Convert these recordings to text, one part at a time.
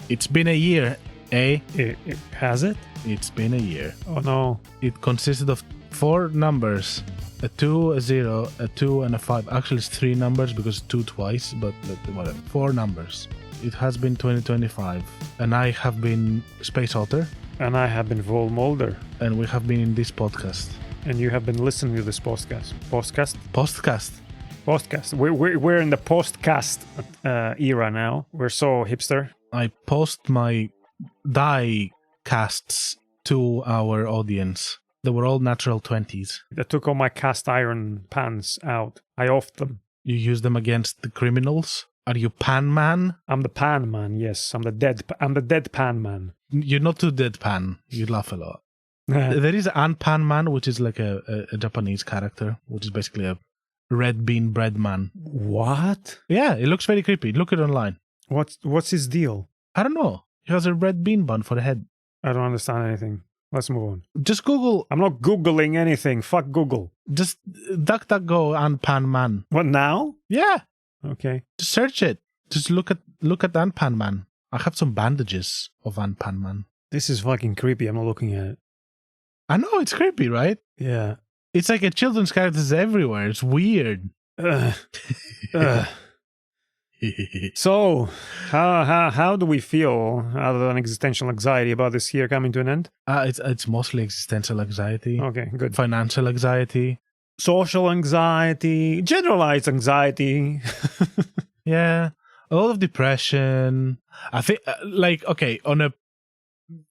It's been a year, eh? Has it? It's been a year. Oh no. It consisted of 4 numbers. A 2, a 0, a 2, and a 5. Actually, it's 3 numbers because 2 twice, but whatever. 4 numbers. It has been 2025. And I have been Space Otter. And I have been VoleMaulder. And we have been in this podcast. And you have been listening to this podcast. Postcast? Postcast. We're in the postcast era now. We're so hipster. I post my die casts to our audience. They were all natural 20s. I took all my cast iron pans out. I offed them. You use them against the criminals? Are you Pan Man? I'm the Pan Man, yes. I'm the dead Pan Man. You're not too deadpan. You laugh a lot. There is an Pan Man, which is like a Japanese character, which is basically a red bean bread man. What? Yeah, it looks very creepy. Look it online. What's his deal? I don't know. He has a red bean bun for a head. I don't understand anything. Let's move on. Just Google. I'm not Googling anything. Fuck Google. Just DuckDuckGo and Pan Man. What now? Yeah. Okay. Just search it. Just look at Ant Pan Man. I have some bandages of Ant Pan Man. This is fucking creepy. I'm not looking at it. I know, it's creepy, right? Yeah. It's like a children's characters everywhere. It's weird. So, how do we feel other than existential anxiety about this year coming to an end? It's mostly existential anxiety. Okay, good. Financial anxiety. Social anxiety. Generalized anxiety. Yeah. A lot of depression. I think, on a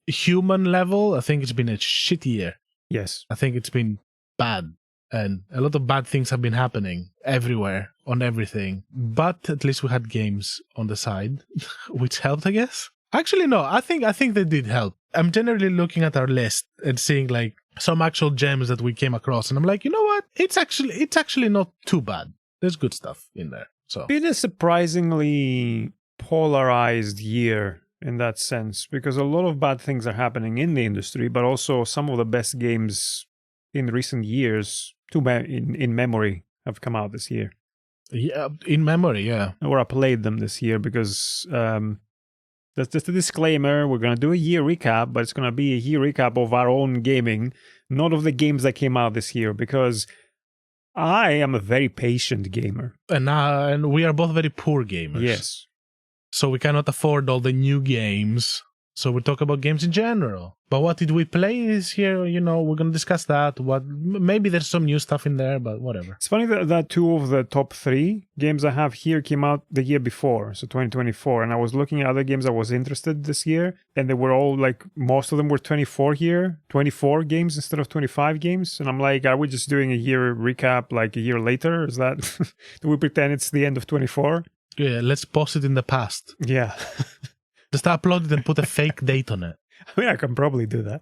human level, I think it's been a shit year. Yes. I think it's been bad. And a lot of bad things have been happening everywhere, on everything. But at least we had games on the side, which helped, I guess. Actually, no, I think they did help. I'm generally looking at our list and seeing like some actual gems that we came across. And I'm like, you know what? It's actually not too bad. There's good stuff in there. So It is a surprisingly polarized year in that sense, because a lot of bad things are happening in the industry, but also some of the best games in recent years in memory have come out this year. Yeah, in memory, yeah. Or I played them this year because that's just a disclaimer. We're going to do a year recap, but it's going to be a year recap of our own gaming, not of the games that came out this year, because I am a very patient gamer. And we are both very poor gamers. Yes. So we cannot afford all the new games. So we talk about games in general. But what did we play this year? You know, we're going to discuss that. Maybe there's some new stuff in there, but whatever. It's funny that 2 of the top 3 games I have here came out the year before, so 2024. And I was looking at other games I was interested this year, and they were all like, most of them were 24 games instead of 25 games. And I'm like, are we just doing a year recap like a year later? Is that, do we pretend it's the end of 24? Yeah, let's post it in the past. Yeah. Just upload it and put a fake date on it. I mean, I can probably do that.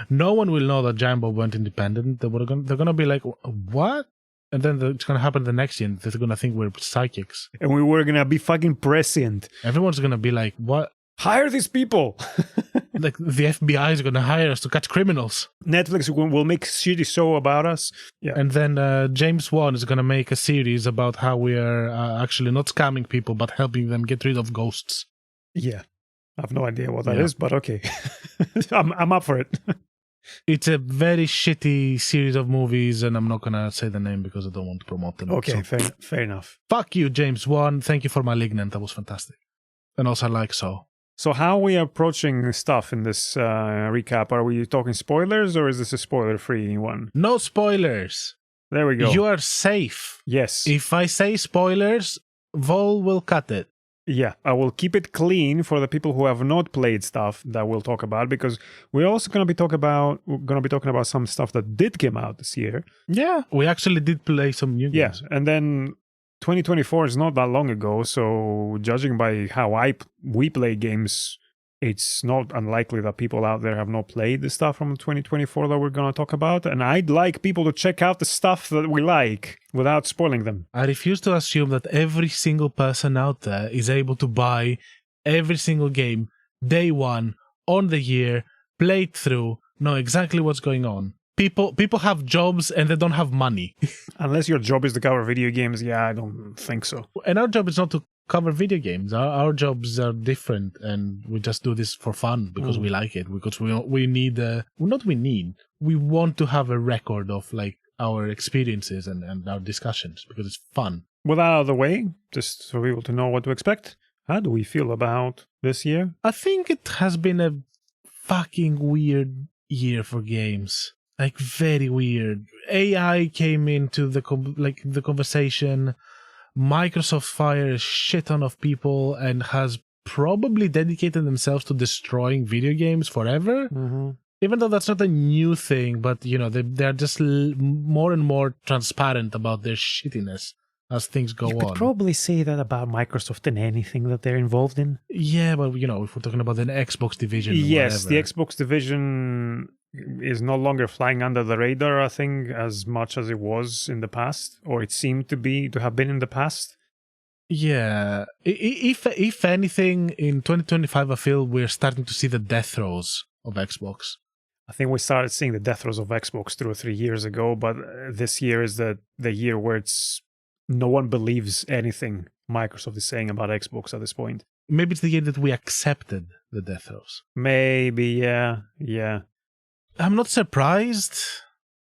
No one will know that Giant Bomb went independent. They're gonna be like, what? And then it's gonna happen the next year. They're gonna think we're psychics. And we were gonna be fucking prescient. Everyone's gonna be like, what? Hire these people! Like the FBI is gonna hire us to catch criminals. Netflix will make a shitty show about us. Yeah. And then James Wan is gonna make a series about how we are actually not scamming people, but helping them get rid of ghosts. Yeah. I have no idea what that is, but okay. I'm up for it. It's a very shitty series of movies, and I'm not going to say the name because I don't want to promote them. Okay, so, fair enough. Fuck you, James Wan. Thank you for Malignant. That was fantastic. And also I like So. So how are we approaching stuff in this recap? Are we talking spoilers, or is this a spoiler-free one? No spoilers. There we go. You are safe. Yes. If I say spoilers, Vol will cut it. Yeah, I will keep it clean for the people who have not played stuff that we'll talk about, because we're also going to be talking about some stuff that did come out this year. Yeah, we actually did play some new games. Yeah, and then 2024 is not that long ago, so judging by how we play games, it's not unlikely that people out there have not played the stuff from 2024 that we're going to talk about. And I'd like people to check out the stuff that we like without spoiling them. I refuse to assume that every single person out there is able to buy every single game, day one, on the year, play it through, know exactly what's going on. People have jobs and they don't have money. Unless your job is to cover video games, yeah, I don't think so. And our job is not to cover video games. Our jobs are different, and we just do this for fun because we like it. Because we need we want to have a record of like our experiences and our discussions because it's fun. With that out of the way, just for people to know what to expect, how do we feel about this year? I think it has been a fucking weird year for games. Like, very weird. AI came into the conversation. Microsoft fired a shit ton of people and has probably dedicated themselves to destroying video games forever. Mm-hmm. Even though that's not a new thing, but they're just more and more transparent about their shittiness as things go on. You could probably say that about Microsoft and anything that they're involved in. Yeah, but if we're talking about an Xbox division, yes, whatever. the Xbox division is no longer flying under the radar, I think, as much as it was in the past, or it seemed to have been in the past. Yeah, if anything, in 2025, I feel we're starting to see the death throes of Xbox. I think we started seeing the death throes of Xbox 2 or 3 years ago, but this year is the year where no one believes anything Microsoft is saying about Xbox at this point. Maybe it's the year that we accepted the death throes. Maybe, yeah. I'm not surprised,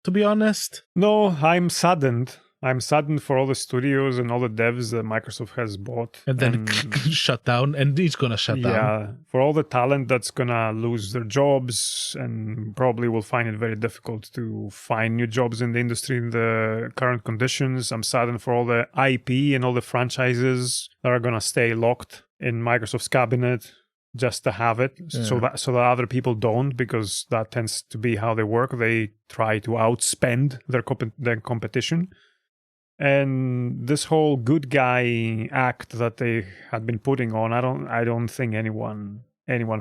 to be honest. No, I'm saddened. I'm saddened for all the studios and all the devs that Microsoft has bought. And then shut down, and it's going to shut down. Yeah, for all the talent that's going to lose their jobs and probably will find it very difficult to find new jobs in the industry in the current conditions. I'm saddened for all the IP and all the franchises that are going to stay locked in Microsoft's cabinet just to have it, so that other people don't, because that tends to be how they work. They try to outspend their competition. And this whole good guy act that they had been putting on, I don't think anyone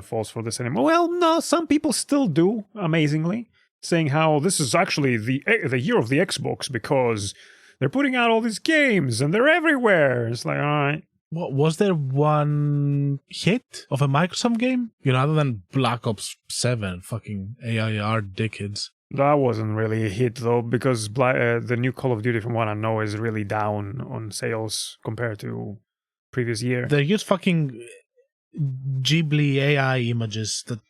falls for this anymore. Well, no, some people still do, amazingly, saying how this is actually the year of the Xbox because they're putting out all these games and they're everywhere. It's like, all right. What, was there one hit of a Microsoft game? Other than Black Ops 7, fucking AIR dickheads. That wasn't really a hit, though, because the new Call of Duty, from what I know, is really down on sales compared to previous year. They use fucking Ghibli AI images that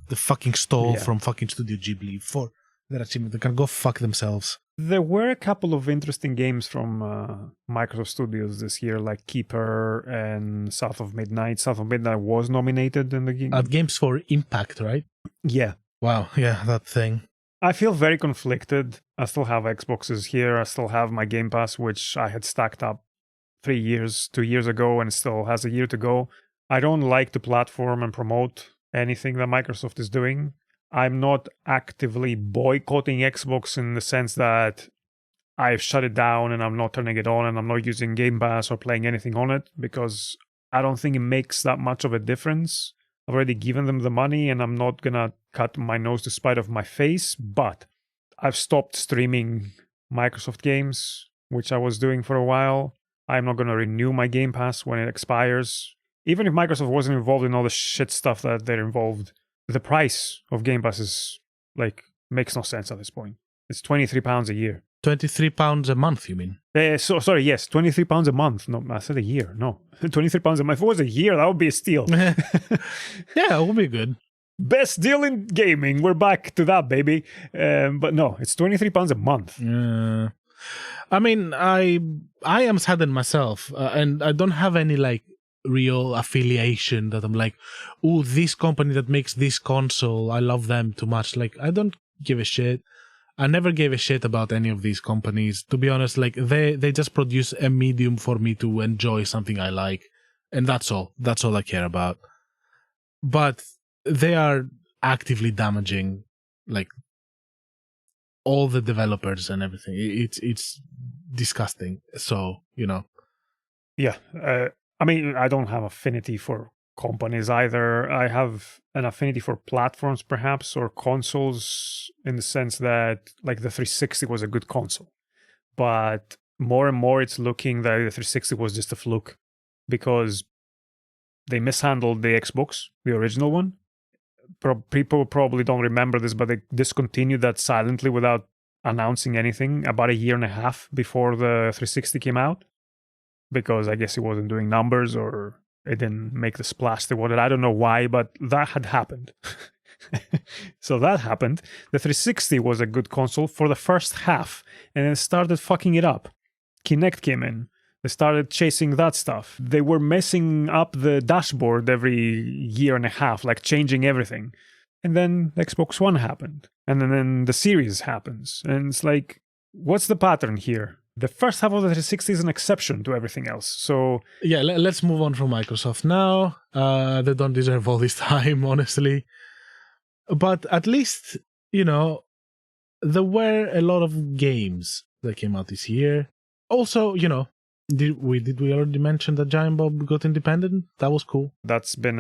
they fucking stole from fucking Studio Ghibli for their achievement. They can go fuck themselves. There were a couple of interesting games from Microsoft Studios this year, like Keeper and South of Midnight. South of Midnight was nominated in the game. At Games for Impact, right? Yeah. Wow, yeah, that thing. I feel very conflicted. I still have Xboxes here. I still have my Game Pass, which I had stacked up 2 years ago, and still has a year to go. I don't like to platform and promote anything that Microsoft is doing. I'm not actively boycotting Xbox in the sense that I've shut it down and I'm not turning it on and I'm not using Game Pass or playing anything on it, because I don't think it makes that much of a difference. I've already given them the money and I'm not going to cut my nose to spite of my face, but I've stopped streaming Microsoft games, which I was doing for a while. I'm not going to renew my Game Pass when it expires. Even if Microsoft wasn't involved in all the shit stuff that they're involved, the price of Game Pass is makes no sense at this point. It's £23 a year. £23 a month, you mean? Sorry, yes, £23 a month. No, I said a year. No, £23 a month. If it was a year, that would be a steal. Yeah, it would be good. Best deal in gaming. We're back to that, baby. But no, it's £23 a month. I mean, I am saddened myself, and I don't have any real affiliation that I'm like, oh, this company that makes this console, I love them too much. I don't give a shit. I never gave a shit about any of these companies. To be honest, they just produce a medium for me to enjoy something I like. And that's all. That's all I care about. But they are actively damaging all the developers and everything. It's disgusting. So, Yeah. I mean, I don't have affinity for companies either. I have an affinity for platforms, perhaps, or consoles, in the sense that the 360 was a good console. But more and more it's looking that the 360 was just a fluke, because they mishandled the Xbox, the original one. People probably don't remember this, but they discontinued that silently without announcing anything about a year and a half before the 360 came out, because I guess it wasn't doing numbers or it didn't make the splash they wanted. I don't know why, but that had happened. So that happened. The 360 was a good console for the first half, and then started fucking it up. Kinect came in. They started chasing that stuff. They were messing up the dashboard every year and a half, like changing everything. And then Xbox One happened. And then the Series happens. And it's like, what's the pattern here? The first half of the 360 is an exception to everything else. So yeah, let's move on from Microsoft now. They don't deserve all this time, honestly. But at least, there were a lot of games that came out this year. Also, did we already mention that Giant Bomb got independent? That was cool. that's been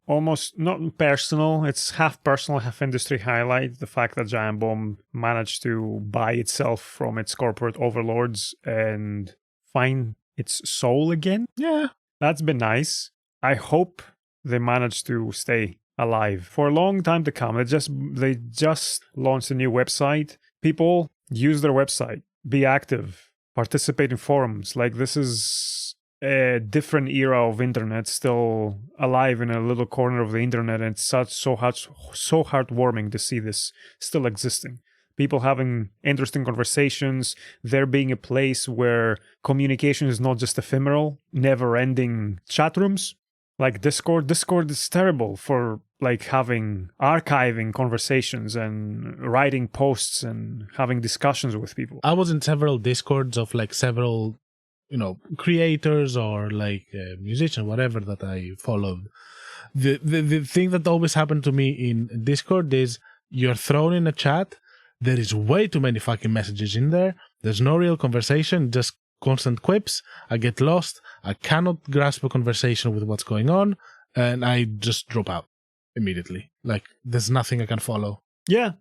almost not personal. It's half personal, half industry highlight. The fact that Giant Bomb managed to buy itself from its corporate overlords and find its soul again. Yeah. That's been nice. I hope they manage to stay alive for a long time to come. They just launched a new website. People use their website, be active, participate in forums. Like, this is a different era of internet, still alive in a little corner of the internet, and it's so heartwarming to see this still existing. People having interesting conversations, there being a place where communication is not just ephemeral, never-ending chat rooms. Like Discord is terrible for archiving conversations and writing posts and having discussions with people. I was in several Discords of several, creators or musicians, whatever that I followed. The thing that always happened to me in Discord is you're thrown in a chat. There is way too many fucking messages in there. There's no real conversation, just constant quips. I get lost. I cannot grasp a conversation with what's going on, and I just drop out immediately. There's nothing I can follow. Yeah.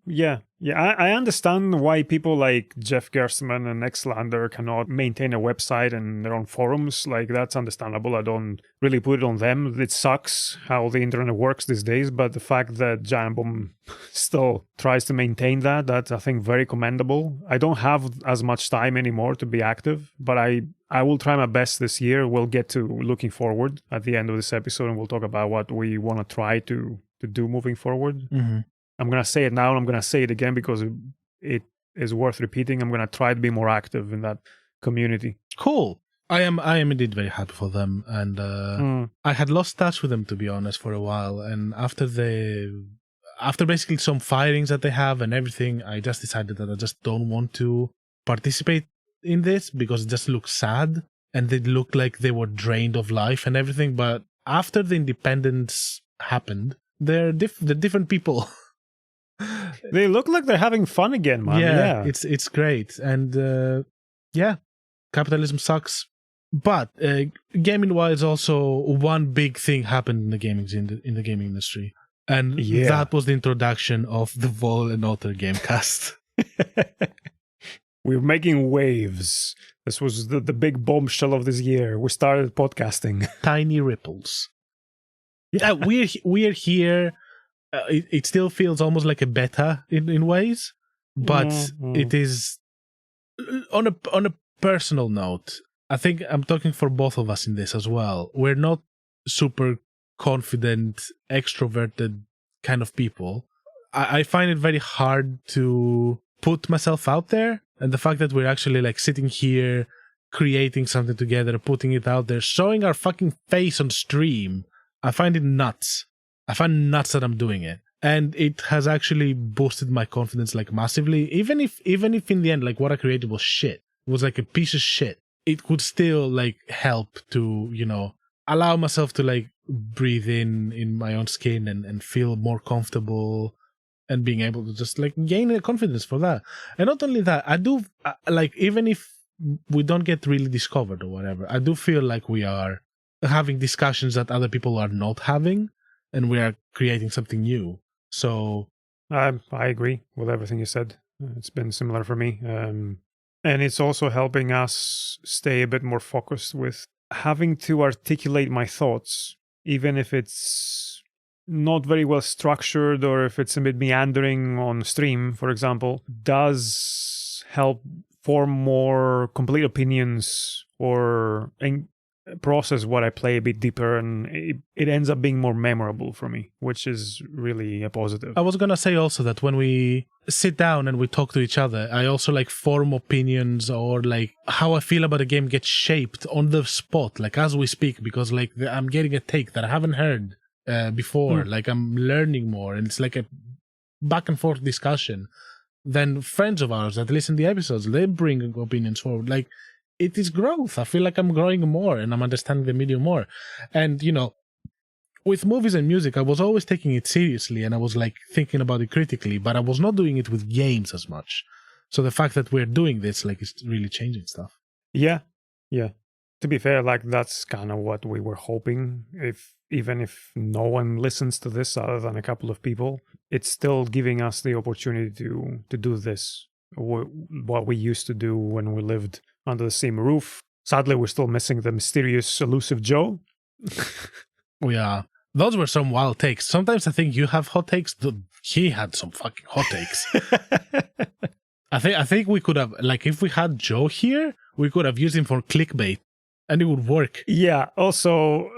I understand why people like Jeff Gerstmann and Xlander cannot maintain a website and their own forums. That's understandable. I don't really put it on them. It sucks how the internet works these days, but the fact that Giant Bomb still tries to maintain that's, I think, very commendable. I don't have as much time anymore to be active, but I will try my best this year. We'll get to looking forward at the end of this episode, and we'll talk about what we want to try to do moving forward. Mm-hmm. I'm going to say it now, and I'm going to say it again because it is worth repeating. I'm going to try to be more active in that community. Cool. I am indeed very happy for them, and I had lost touch with them, to be honest, for a while. And after basically some firings that they have and everything, I just decided that I just don't want to participate in this because it just looks sad, and they look like they were drained of life and everything. But after the independence happened, they're different people. They look like they're having fun again, man. Yeah. It's great. And capitalism sucks. But gaming wise, also one big thing happened in the gaming industry. And that was the introduction of the vole&otter Gamecast. We're making waves. This was the big bombshell of this year. We started podcasting. Tiny ripples. Yeah, we're here. It still feels almost like a beta in ways, but it is on a personal note. I think I'm talking for both of us in this as well. We're not super confident, extroverted kind of people. I find it very hard to put myself out there, and the fact that we're actually sitting here, creating something together, putting it out there, showing our fucking face on stream, I find it nuts. I find nuts that I'm doing it. And it has actually boosted my confidence massively. Even if in the end what I created was shit, it was a piece of shit, it could still help to, allow myself to breathe in my own skin and feel more comfortable and being able to just gain a confidence for that. And not only that, I do even if we don't get really discovered or whatever, I do feel like we are having discussions that other people are not having, and we are creating something new. So I agree with everything you said. It's been similar for me. And it's also helping us stay a bit more focused with having to articulate my thoughts, even if it's not very well structured or if it's a bit meandering on stream, for example, does help form more complete opinions or process what I play a bit deeper, and it ends up being more memorable for me, which is really a positive. I was gonna say also that when we sit down and we talk to each other, I also like form opinions, or like how I feel about a game gets shaped on the spot, like as we speak, because like I'm getting a take that I haven't heard before. Like I'm learning more, and it's like a back and forth discussion. Then friends of ours that listen to the episodes, they bring opinions forward. Like, it is growth. I feel like I'm growing more and I'm understanding the medium more. And, you know, with movies and music, I was always taking it seriously and I was like thinking about it critically, but I was not doing it with games as much. So the fact that we're doing this, like, is really changing stuff. Yeah. To be fair, like, that's kind of what we were hoping. Even if no one listens to this other than a couple of people, it's still giving us the opportunity to do this, what we used to do when we lived under the same roof. Sadly, we're still missing the mysterious, elusive Joe. Yeah. Those were some wild takes. Sometimes I think you have hot takes. He had some fucking hot takes. I think we could have, like, if we had Joe here, we could have used him for clickbait. And it would work. Yeah, also...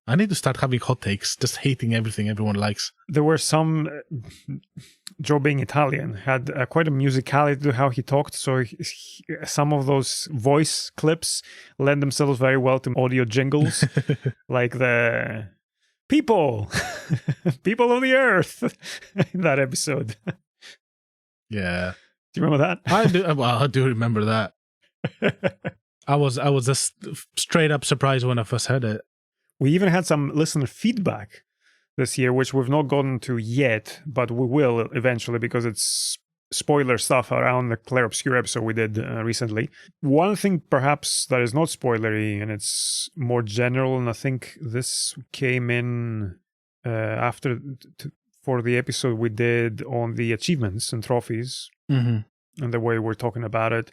I need to start having hot takes, just hating everything everyone likes. There were some... Joe, being Italian, had quite a musicality to how he talked, so some of those voice clips lend themselves very well to audio jingles, like the... People! People of the earth! In that episode. Yeah. Do you remember that? I do remember that. I was just straight up surprised when I first heard it. We even had some listener feedback this year, which we've not gotten to yet, but we will eventually because it's spoiler stuff around the Clair Obscur episode we did recently. One thing perhaps that is not spoilery and it's more general, and I think this came in after for the episode we did on the achievements and trophies and the way we're talking about it.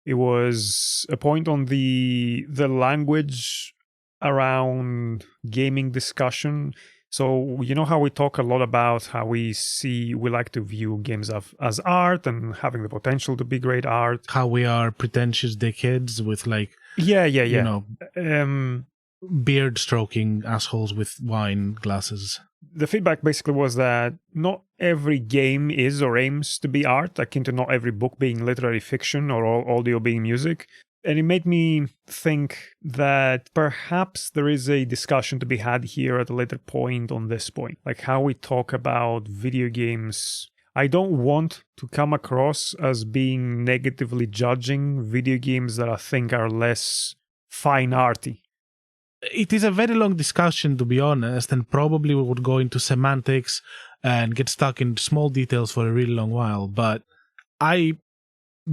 It was a point on the language around gaming discussion. So, you know how we talk a lot about how we like to view games as art and having the potential to be great art. How we are pretentious dickheads with like... Yeah. You know, beard stroking assholes with wine glasses. The feedback basically was that not every game is or aims to be art, akin to not every book being literary fiction or all audio being music. And it made me think that perhaps there is a discussion to be had here at a later point on this point, like how we talk about video games. I don't want to come across as being negatively judging video games that I think are less fine arty. It is a very long discussion, to be honest, and probably we would go into semantics and get stuck in small details for a really long while. But I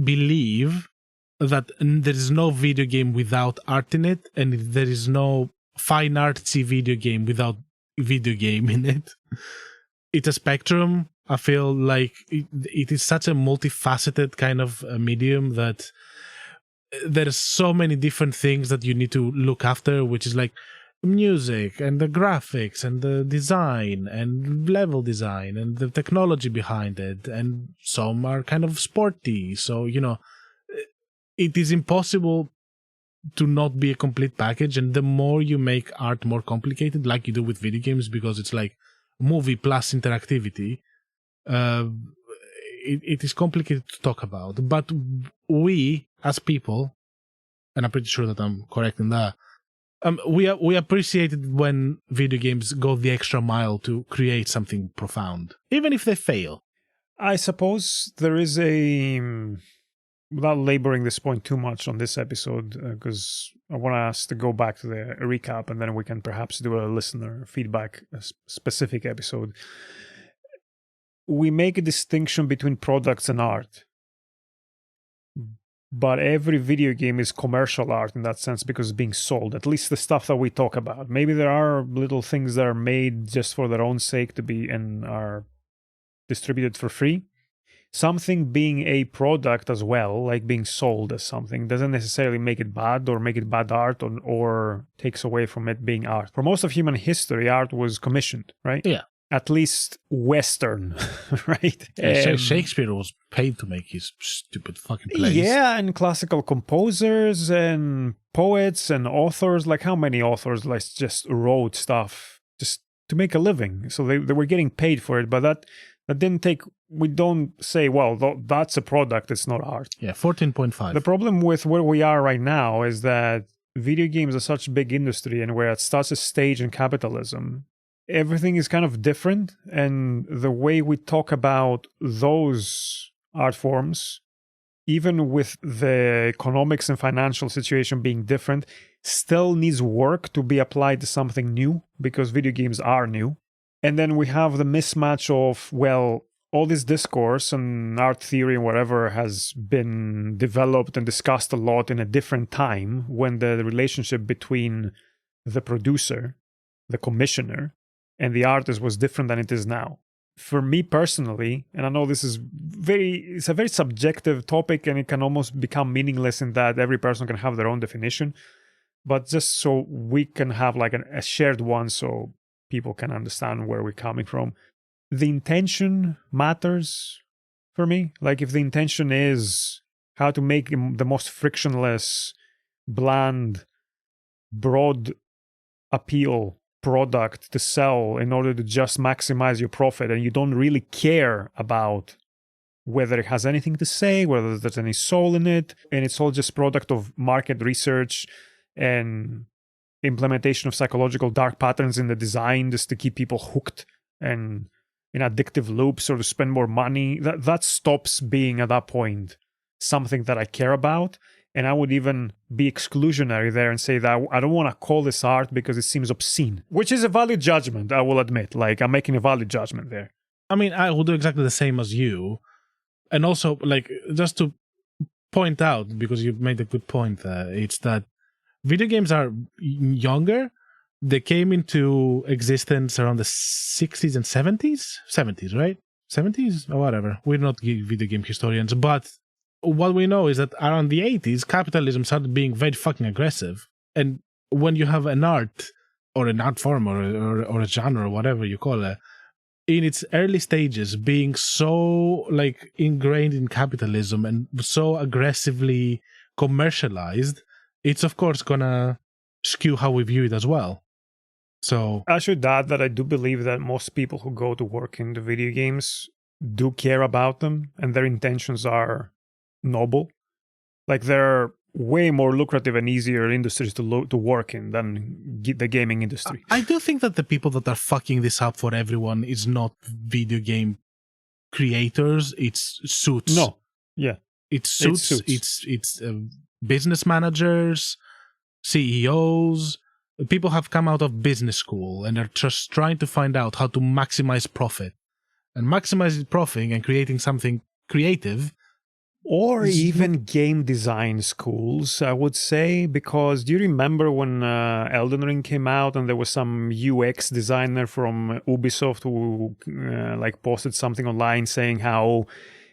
believe that there is no video game without art in it, and there is no fine artsy video game without video game in it. It's a spectrum. I feel like it is such a multifaceted kind of medium that there's so many different things that you need to look after, which is like music and the graphics and the design and level design and the technology behind it. And some are kind of sporty. So, you know, it is impossible to not be a complete package. And the more you make art more complicated, like you do with video games, because it's like movie plus interactivity, it is complicated to talk about. But we, as people, and I'm pretty sure that I'm correct in that, we appreciate it when video games go the extra mile to create something profound, even if they fail. I suppose there is a... Without laboring this point too much on this episode, because I want us to go back to the recap and then we can perhaps do a listener feedback, a specific episode. We make a distinction between products and art. But every video game is commercial art in that sense because it's being sold, at least the stuff that we talk about. Maybe there are little things that are made just for their own sake to be and are distributed for free. Something being a product as well, like being sold as something, doesn't necessarily make it bad or make it bad art or takes away from it being art. For most of human history, art was commissioned, right? Yeah. at least Western, right? Shakespeare was paid to make his stupid fucking plays. Yeah, and classical composers and poets and authors. Like, how many authors like just wrote stuff just to make a living? So they were getting paid for it, but that didn't take. We don't say, well, that's a product, it's not art. Yeah, 14.5. The problem with where we are right now is that video games are such a big industry, and we're at such a stage in capitalism. Everything is kind of different, and the way we talk about those art forms, even with the economics and financial situation being different, still needs work to be applied to something new, because video games are new. And then we have the mismatch of, well, all this discourse and art theory and whatever has been developed and discussed a lot in a different time, when the relationship between the producer, the commissioner, and the artist was different than it is now. For me personally, and I know this is it's a very subjective topic, and it can almost become meaningless in that every person can have their own definition, but just so we can have like a shared one so people can understand where we're coming from. The intention matters for me. Like, if the intention is how to make the most frictionless, bland, broad appeal product to sell in order to just maximize your profit, and you don't really care about whether it has anything to say, whether there's any soul in it, and it's all just product of market research and implementation of psychological dark patterns in the design just to keep people hooked and in addictive loops or to spend more money, that stops being at that point something that I care about. And I would even be exclusionary there and say that I don't want to call this art because it seems obscene, which is a valid judgment, I will admit. Like, I'm making a valid judgment there. I mean, I will do exactly the same as you. And also, like, just to point out, because you've made a good point there, it's that video games are younger. They came into existence around the 60s and 70s? 70s, right? 70s? Or whatever. We're not video game historians, but what we know is that around the 80s, capitalism started being very fucking aggressive. And when you have an art, or an art form, or a genre, or whatever you call it, in its early stages being so like ingrained in capitalism and so aggressively commercialized, it's of course gonna skew how we view it as well. So I should add that I do believe that most people who go to work in the video games do care about them, and their intentions are noble. Like, they're way more lucrative and easier industries to work in than the gaming industry. I do think that the people that are fucking this up for everyone is not video game creators, it's suits. No, yeah. It's suits. It's business managers, CEOs. People have come out of business school and are just trying to find out how to maximize profit. And maximizing profit and creating something creative. Or even game design schools, I would say, because do you remember when Elden Ring came out and there was some UX designer from Ubisoft who like posted something online saying how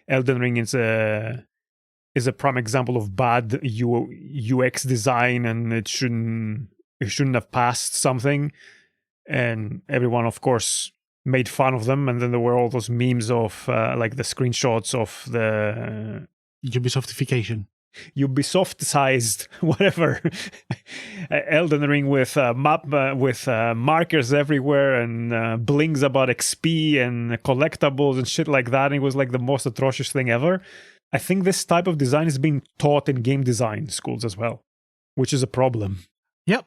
Elden Ring is a prime example of bad UX design and it shouldn't have passed something, and everyone of course made fun of them, and then there were all those memes of like the screenshots of the Ubisoftification, Ubisoft-sized whatever Elden Ring with with markers everywhere and blings about XP and collectibles and shit like that. And it was like the most atrocious thing ever. I think this type of design is being taught in game design schools as well, which is a problem. Yep.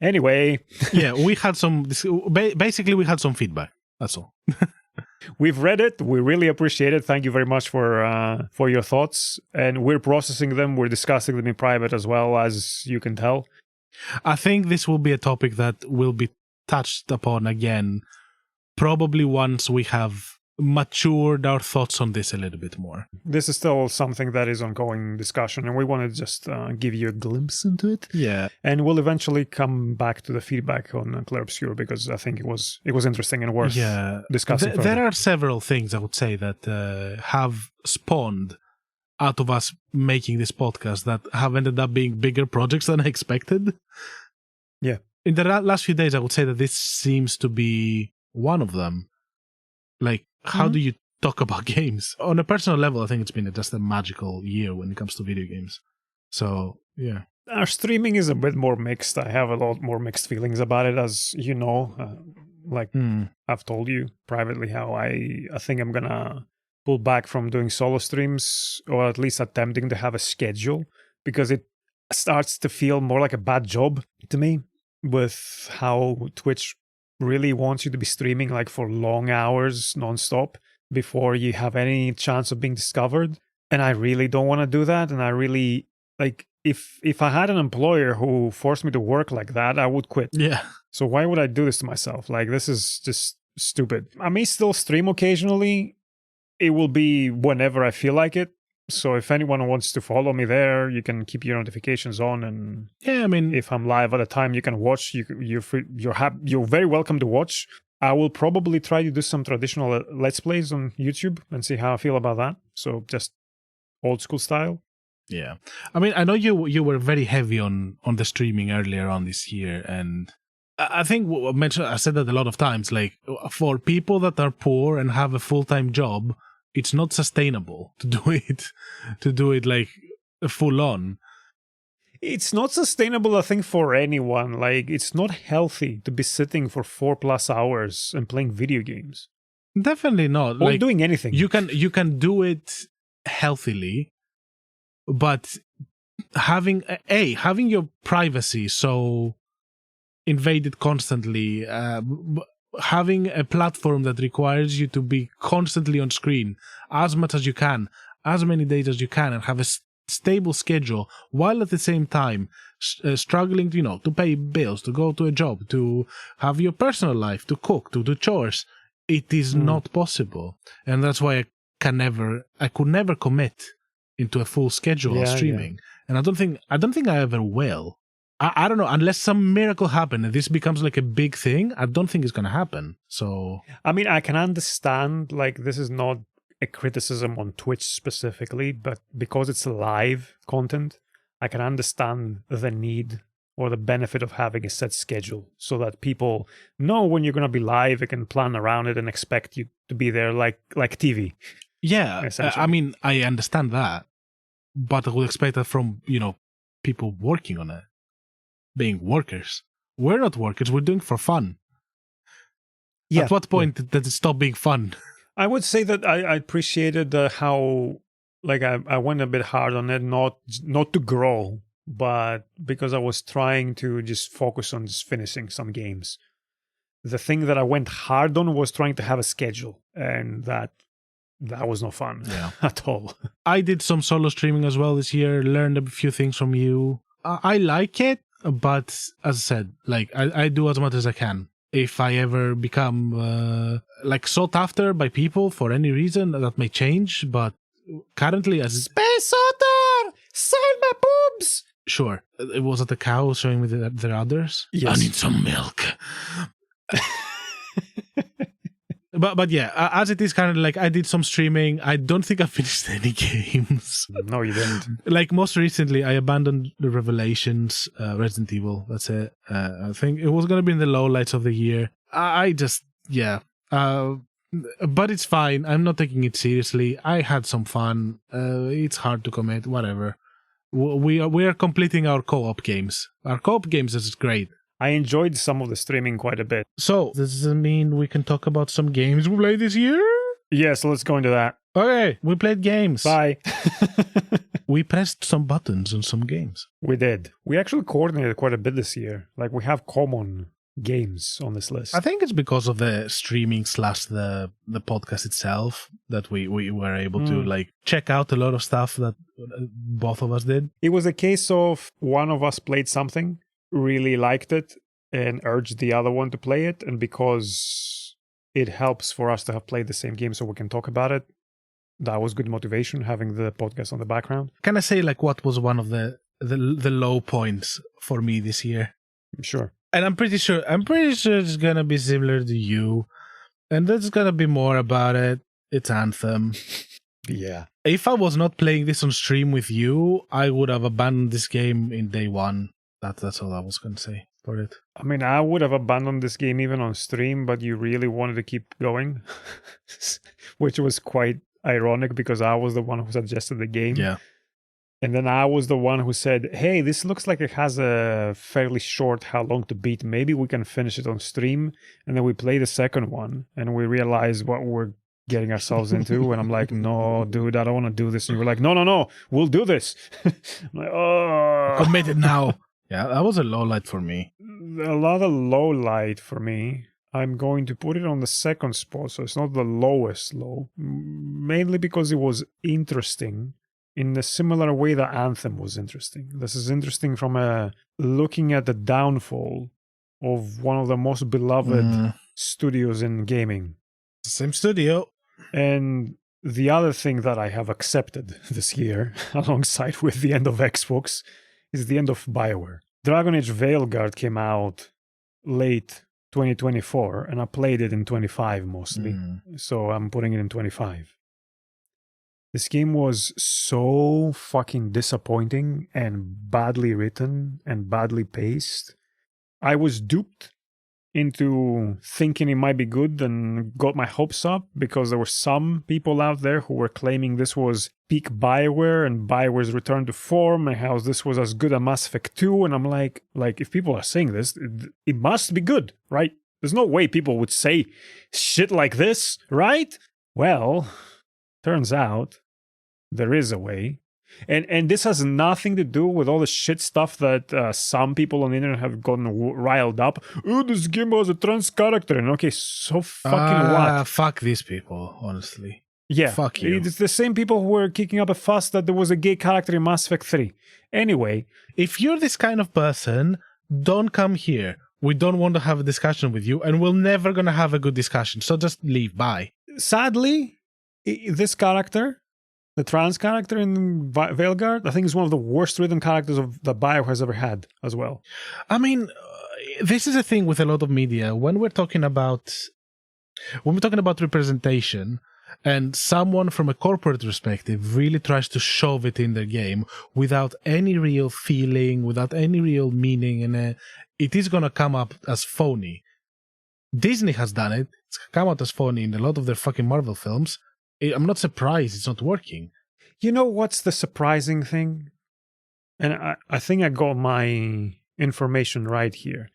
Anyway. Yeah, we had some feedback. That's all. We've read it. We really appreciate it. Thank you very much for your thoughts. And we're processing them. We're discussing them in private as well, as you can tell. I think this will be a topic that will be touched upon again, probably once we have matured our thoughts on this a little bit more. This is still something that is ongoing discussion, and we want to just give you a glimpse into it. Yeah, and we'll eventually come back to the feedback on Clair Obscur, because I think it was interesting and worth discussing. There are several things I would say that have spawned out of us making this podcast that have ended up being bigger projects than I expected. Yeah, in the last few days, I would say that this seems to be one of them. Like, how do you talk about games? On a personal level, I think it's been just a magical year when it comes to video games. So, yeah. Our streaming is a bit more mixed. I have a lot more mixed feelings about it, as you know. I've told you privately how I think I'm going to pull back from doing solo streams, or at least attempting to have a schedule, because it starts to feel more like a bad job to me with how Twitch really wants you to be streaming like for long hours nonstop before you have any chance of being discovered. And I really don't want to do that. And I really, like, if I had an employer who forced me to work like that, I would quit. Yeah. So why would I do this to myself? Like, this is just stupid. I may still stream occasionally. It will be whenever I feel like it. So if anyone wants to follow me there, you can keep your notifications on. And yeah, I mean, if I'm live at a time, you can watch. You're very welcome to watch. I will probably try to do some traditional Let's Plays on YouTube and see how I feel about that. So just old school style. Yeah, I mean, I know you were very heavy on the streaming earlier on this year, and I think I said that a lot of times. Like, for people that are poor and have a full-time job, it's not sustainable to do it like full on. It's not sustainable, I think, for anyone. Like, it's not healthy to be sitting for 4+ hours and playing video games. Definitely not. Or like, doing anything. You can do it healthily, but having your privacy so invaded constantly, having a platform that requires you to be constantly on screen as much as you can, as many days as you can, and have a stable schedule, while at the same time struggling to pay bills, to go to a job, to have your personal life, to cook, to do chores, it is not possible. And that's why I could never commit into a full schedule of streaming. And I don't think I ever will. I don't know, unless some miracle happens and this becomes like a big thing, I don't think it's going to happen. So, I mean, I can understand, like, this is not a criticism on Twitch specifically, but because it's live content, I can understand the need or the benefit of having a set schedule so that people know when you're going to be live, they can plan around it and expect you to be there like TV. Yeah, I mean, I understand that, but I would expect that from, people working on it, being workers. We're not workers, we're doing it for fun. At what point does it stop being fun? I would say that I appreciated how, like, I went a bit hard on it, not to grow, but because I was trying to just focus on just finishing some games. The thing that I went hard on was trying to have a schedule, and that was no fun at all. I did some solo streaming as well this year, learned a few things from you. I like it, but as I said, like, I do as much as I can. If I ever become sought after by people for any reason, that may change, but currently as Space Otter! Sign my boobs! Sure. It was at the cow showing me their others. Yes. I need some milk. But yeah, as it is currently, like, I did some streaming. I don't think I finished any games. No, you didn't. Like, most recently, I abandoned the Revelations, Resident Evil. That's it. I think it was going to be in the lowlights of the year. But it's fine. I'm not taking it seriously. I had some fun. It's hard to commit, whatever. We are completing our co-op games. Our co-op games is great. I enjoyed some of the streaming quite a bit. So, does this mean we can talk about some games we played this year? Yes, let's go into that. Okay, we played games. Bye. We pressed some buttons on some games. We did. We actually coordinated quite a bit this year. Like, we have common games on this list. I think it's because of the streaming / the podcast itself that we were able to, like, check out a lot of stuff that both of us did. It was a case of one of us played something, really liked it, and urged the other one to play it, and because it helps for us to have played the same game so we can talk about it, that was good motivation, having the podcast on the background. Can I say, like, what was one of the low points for me this year? Sure. And I'm pretty sure it's gonna be similar to you, and there's gonna be more about it. It's Anthem. Yeah. If I was not playing this on stream with you, I would have abandoned this game in day one. That's all I was going to say. for it. I mean, I would have abandoned this game even on stream, but you really wanted to keep going, which was quite ironic because I was the one who suggested the game. Yeah. And then I was the one who said, hey, this looks like it has a fairly short how long to beat. Maybe we can finish it on stream. And then we play the second one and we realize what we're getting ourselves into. And I'm like, no, dude, I don't want to do this. And you were like, no, we'll do this. I'm like, oh. Committed now. Yeah, that was a low light for me. A lot of low light for me. I'm going to put it on the second spot, so it's not the lowest low. Mainly because it was interesting in a similar way that Anthem was interesting. This is interesting from looking at the downfall of one of the most beloved studios in gaming. Same studio. And the other thing that I have accepted this year, alongside with the end of Xbox, is the end of BioWare. Dragon Age Veilguard came out late 2024, and I played it in 25 mostly. So I'm putting it in 25. This game was so fucking disappointing and badly written and badly paced. I was duped into thinking it might be good and got my hopes up because there were some people out there who were claiming this was peak BioWare and BioWare's return to form and how this was as good as Mass Effect 2. And I'm like if people are saying this, it must be good, right? There's no way people would say shit like this, right? Well, turns out there is a way. And this has nothing to do with all the shit stuff that some people on the internet have gotten riled up. Oh, this game has a trans character. And okay, so fucking what? Fuck these people, honestly. Yeah. Fuck you. It's the same people who were kicking up a fuss that there was a gay character in Mass Effect 3. Anyway. If you're this kind of person, don't come here. We don't want to have a discussion with you, and we're never going to have a good discussion. So just leave. Bye. Sadly, this character, the trans character in Veilguard, I think is one of the worst written characters that Bio has ever had as well. I mean, this is a thing with a lot of media. When we're talking about representation, and someone from a corporate perspective really tries to shove it in their game without any real feeling, without any real meaning, and it is going to come up as phony. Disney has done it. It's come out as phony in a lot of their fucking Marvel films. I'm not surprised it's not working. You know what's the surprising thing? And I think I got my information right here.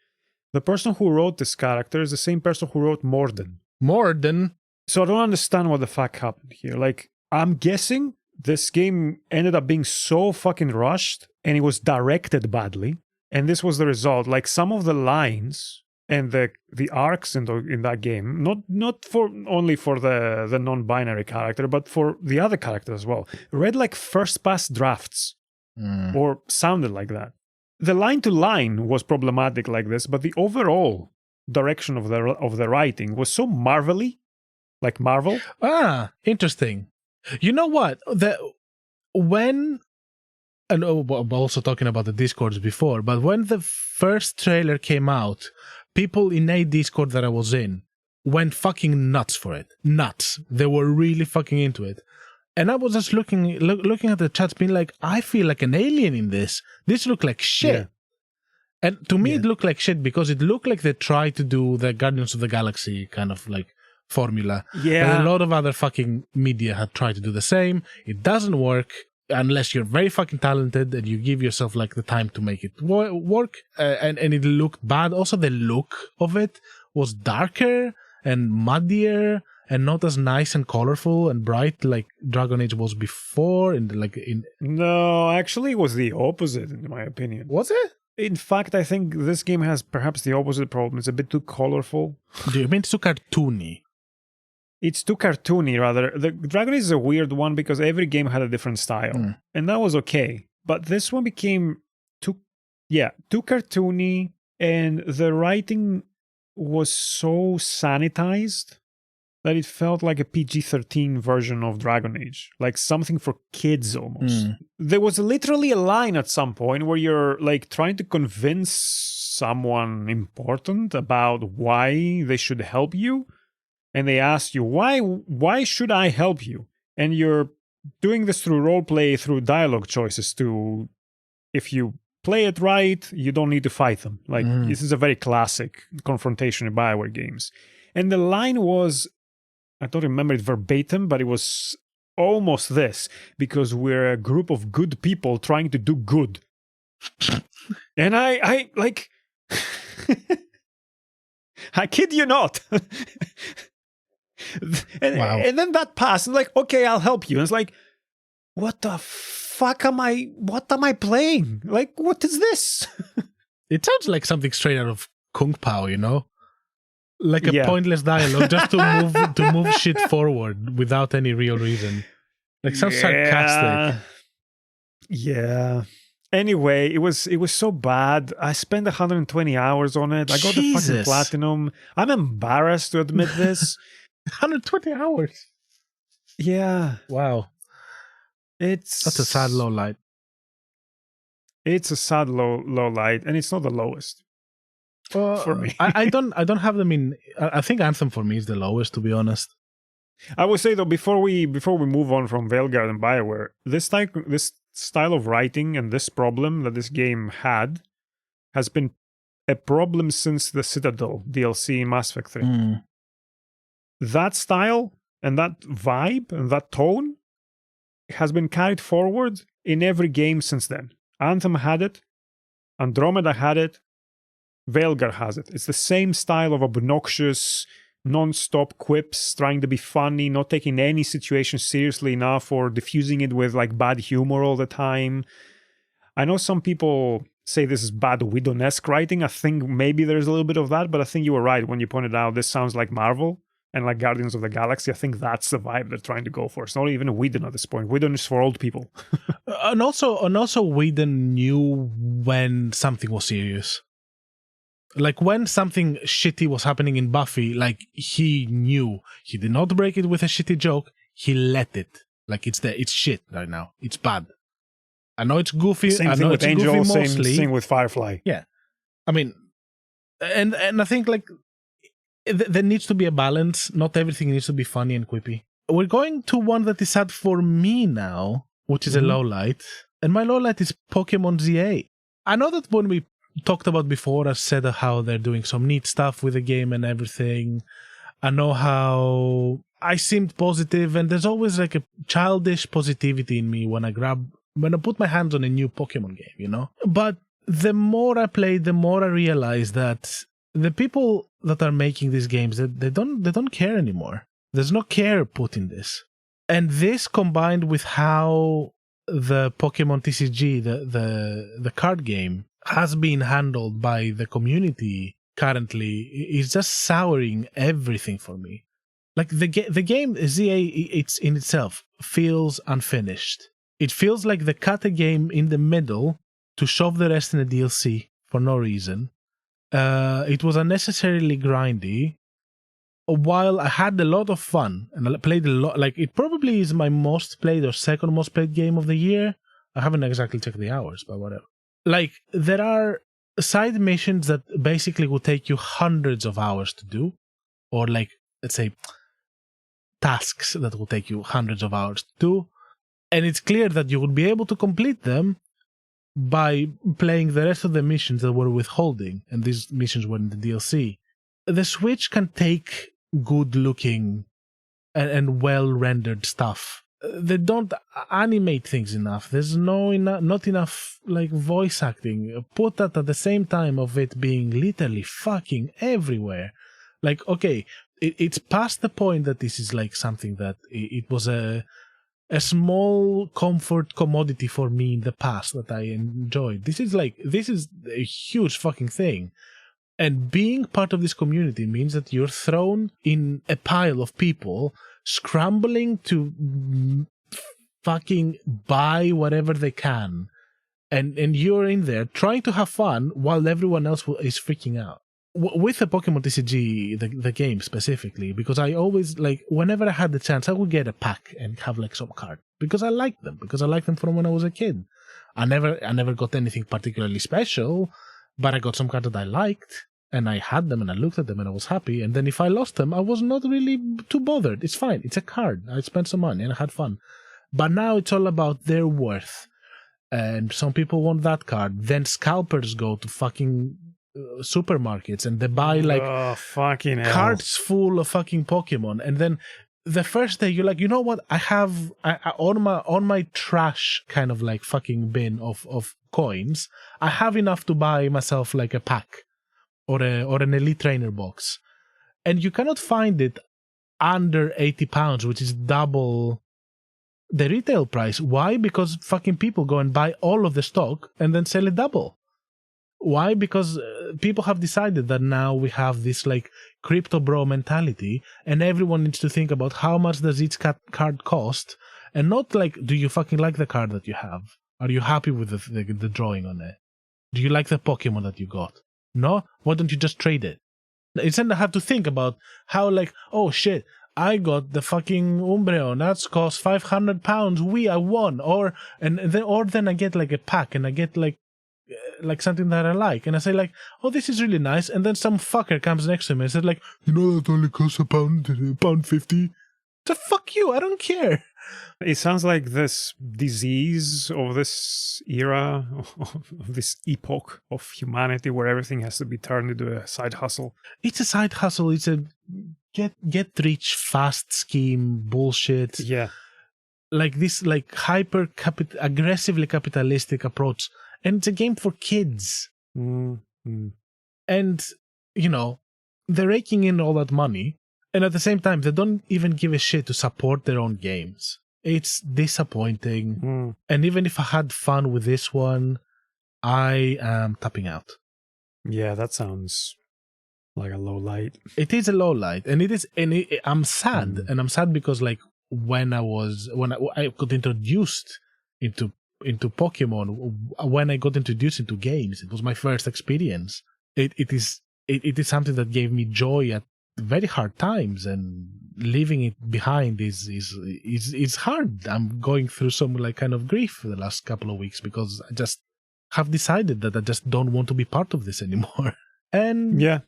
The person who wrote this character is the same person who wrote Morden. Morden? So I don't understand what the fuck happened here. Like, I'm guessing this game ended up being so fucking rushed and it was directed badly. And this was the result. Like, some of the lines and the arcs in that game, not for only for the non-binary character, but for the other character as well, read like first pass drafts or sounded like that. The line to line was problematic like this, but the overall direction of the writing was so marvelly, like Marvel. Ah, interesting. You know what? And also talking about the Discords before, but when the first trailer came out, people in a Discord that I was in went fucking nuts for it. Nuts. They were really fucking into it. And I was just looking at the chats being like, I feel like an alien in this. This looked like shit. Yeah. And to me, it looked like shit because it looked like they tried to do the Guardians of the Galaxy kind of like formula. Yeah. And a lot of other fucking media had tried to do the same. It doesn't work unless you're very fucking talented and you give yourself like the time to make it work. And it looked bad. Also, the look of it was darker and muddier and not as nice and colorful and bright like Dragon Age was before. No, actually, it was the opposite in my opinion. Was it? In fact, I think this game has perhaps the opposite problem. It's a bit too colorful. Do you mean it's too cartoony? It's too cartoony, rather. The Dragon Age is a weird one because every game had a different style. And that was okay. But this one became too cartoony. And the writing was so sanitized that it felt like a PG-13 version of Dragon Age. Like something for kids almost. There was literally a line at some point where you're like trying to convince someone important about why they should help you. And they ask you, why should I help you? And you're doing this through roleplay, through dialogue choices if you play it right, you don't need to fight them. Like, this is a very classic confrontation in BioWare games. And the line was, I don't remember it verbatim, but it was almost this, because we're a group of good people trying to do good. And I like, I kid you not. And then that passed, and like, okay, I'll help you. And it's like, what the fuck what am I playing? Like, what is this? It sounds like something straight out of Kung Pao, you know? Like a pointless dialogue just to move shit forward without any real reason. Like some sarcastic. Yeah. Anyway, it was so bad. I spent 120 hours on it. I got the fucking platinum. I'm embarrassed to admit this. 120 hours. Yeah. Wow. That's a sad low light. It's a sad low light, and it's not the lowest for me. I don't have them in. I think Anthem for me is the lowest, to be honest. I would say though, before we move on from Veilguard and BioWare, this style of writing and this problem that this game had has been a problem since the Citadel DLC in Mass Effect 3. That style and that vibe and that tone has been carried forward in every game since then. Anthem had it, Andromeda had it, Veilguard has it. It's the same style of obnoxious, non-stop quips, trying to be funny, not taking any situation seriously enough, or diffusing it with like bad humor all the time. I know some people say this is bad Whedon-esque writing. I think maybe there's a little bit of that, but I think you were right when you pointed out this sounds like Marvel and like Guardians of the Galaxy. I think that's the vibe they're trying to go for. It's not even Whedon at this point. Whedon is for old people. and also Whedon knew when something was serious. Like when something shitty was happening in Buffy, like he knew. He did not break it with a shitty joke. He let it. Like it's shit right now. It's bad. I know it's goofy. Same I thing know with it's Angel, goofy mostly. Same thing with Firefly. Yeah. I mean, and I think like there needs to be a balance. Not everything needs to be funny and quippy. We're going to one that is sad for me now, which is a low light. And my low light is Pokemon ZA. I know that when we talked about before, I said how they're doing some neat stuff with the game and everything. I know how I seemed positive, and there's always like a childish positivity in me when I put my hands on a new Pokemon game, you know? But the more I play, the more I realize that the people that are making these games, they don't care anymore. There's no care put in this. And this combined with how the Pokemon TCG, the card game, has been handled by the community currently is just souring everything for me. Like the game ZA, it's in itself feels unfinished. It feels like they cut a game in the middle to shove the rest in a DLC for no reason. It was unnecessarily grindy. While I had a lot of fun and I played a lot, like it probably is my most played or second most played game of the year. I haven't exactly checked the hours, but whatever. Like, there are side missions that basically will take you hundreds of hours to do, or like, let's say, tasks that will take you hundreds of hours to do, and it's clear that you would be able to complete them by playing the rest of the missions that were withholding, and these missions were in the DLC. The Switch can take good-looking and well-rendered stuff. They don't animate things enough. There's not enough like voice acting. Put that at the same time of it being literally fucking everywhere. Like, okay, it's past the point that this is like something that it was a small comfort commodity for me in the past that I enjoyed. This is a huge fucking thing. And being part of this community means that you're thrown in a pile of people scrambling to fucking buy whatever they can. And you're in there trying to have fun while everyone else is freaking out. With the Pokemon TCG, the game specifically, because I always, like, whenever I had the chance, I would get a pack and have, like, some cards. Because I liked them. Because I liked them from when I was a kid. I never got anything particularly special, but I got some cards that I liked. And I had them and I looked at them and I was happy. And then if I lost them, I was not really too bothered. It's fine. It's a card. I spent some money and I had fun. But now it's all about their worth. And some people want that card. Then scalpers go to fucking supermarkets and they buy like fucking hell. cards full of fucking Pokemon. And then the first day you're like, you know what? I have on my trash kind of like fucking bin of coins, I have enough to buy myself like a pack or an Elite Trainer box. And you cannot find it under £80, which is double the retail price. Why? Because fucking people go and buy all of the stock and then sell it double. Why? Because people have decided that now we have this like crypto bro mentality, and everyone needs to think about how much does each card cost, and not like, do you fucking like the card that you have? Are you happy with the drawing on it? Do you like the Pokemon that you got? No? Why don't you just trade it? Instead, I have to think about how like, oh shit, I got the fucking Umbreon. That's cost £500. I won. Or then I get like a pack, and I get like something that I like, and I say like, oh, this is really nice, and then some fucker comes next to me and says like, you know, that only costs £1.50. So fuck you, I don't care. It sounds like this disease of this era, of this epoch of humanity where everything has to be turned into a side hustle. It's a side hustle. It's a get rich fast scheme bullshit. Yeah. Like this like aggressively capitalistic approach. And it's a game for kids. Mm-hmm. And, you know, they're raking in all that money. And at the same time, they don't even give a shit to support their own games. It's disappointing. And even if I had fun with this one, I am tapping out. Yeah, that sounds like a low light. It is a low light. And it is, and I'm sad. And I'm sad because like when I got introduced into Pokemon, when I got introduced into games, it was my first experience. It is something that gave me joy at very hard times, and leaving it behind is hard. I'm going through some like kind of grief for the last couple of weeks because I just have decided that I just don't want to be part of this anymore. And yeah,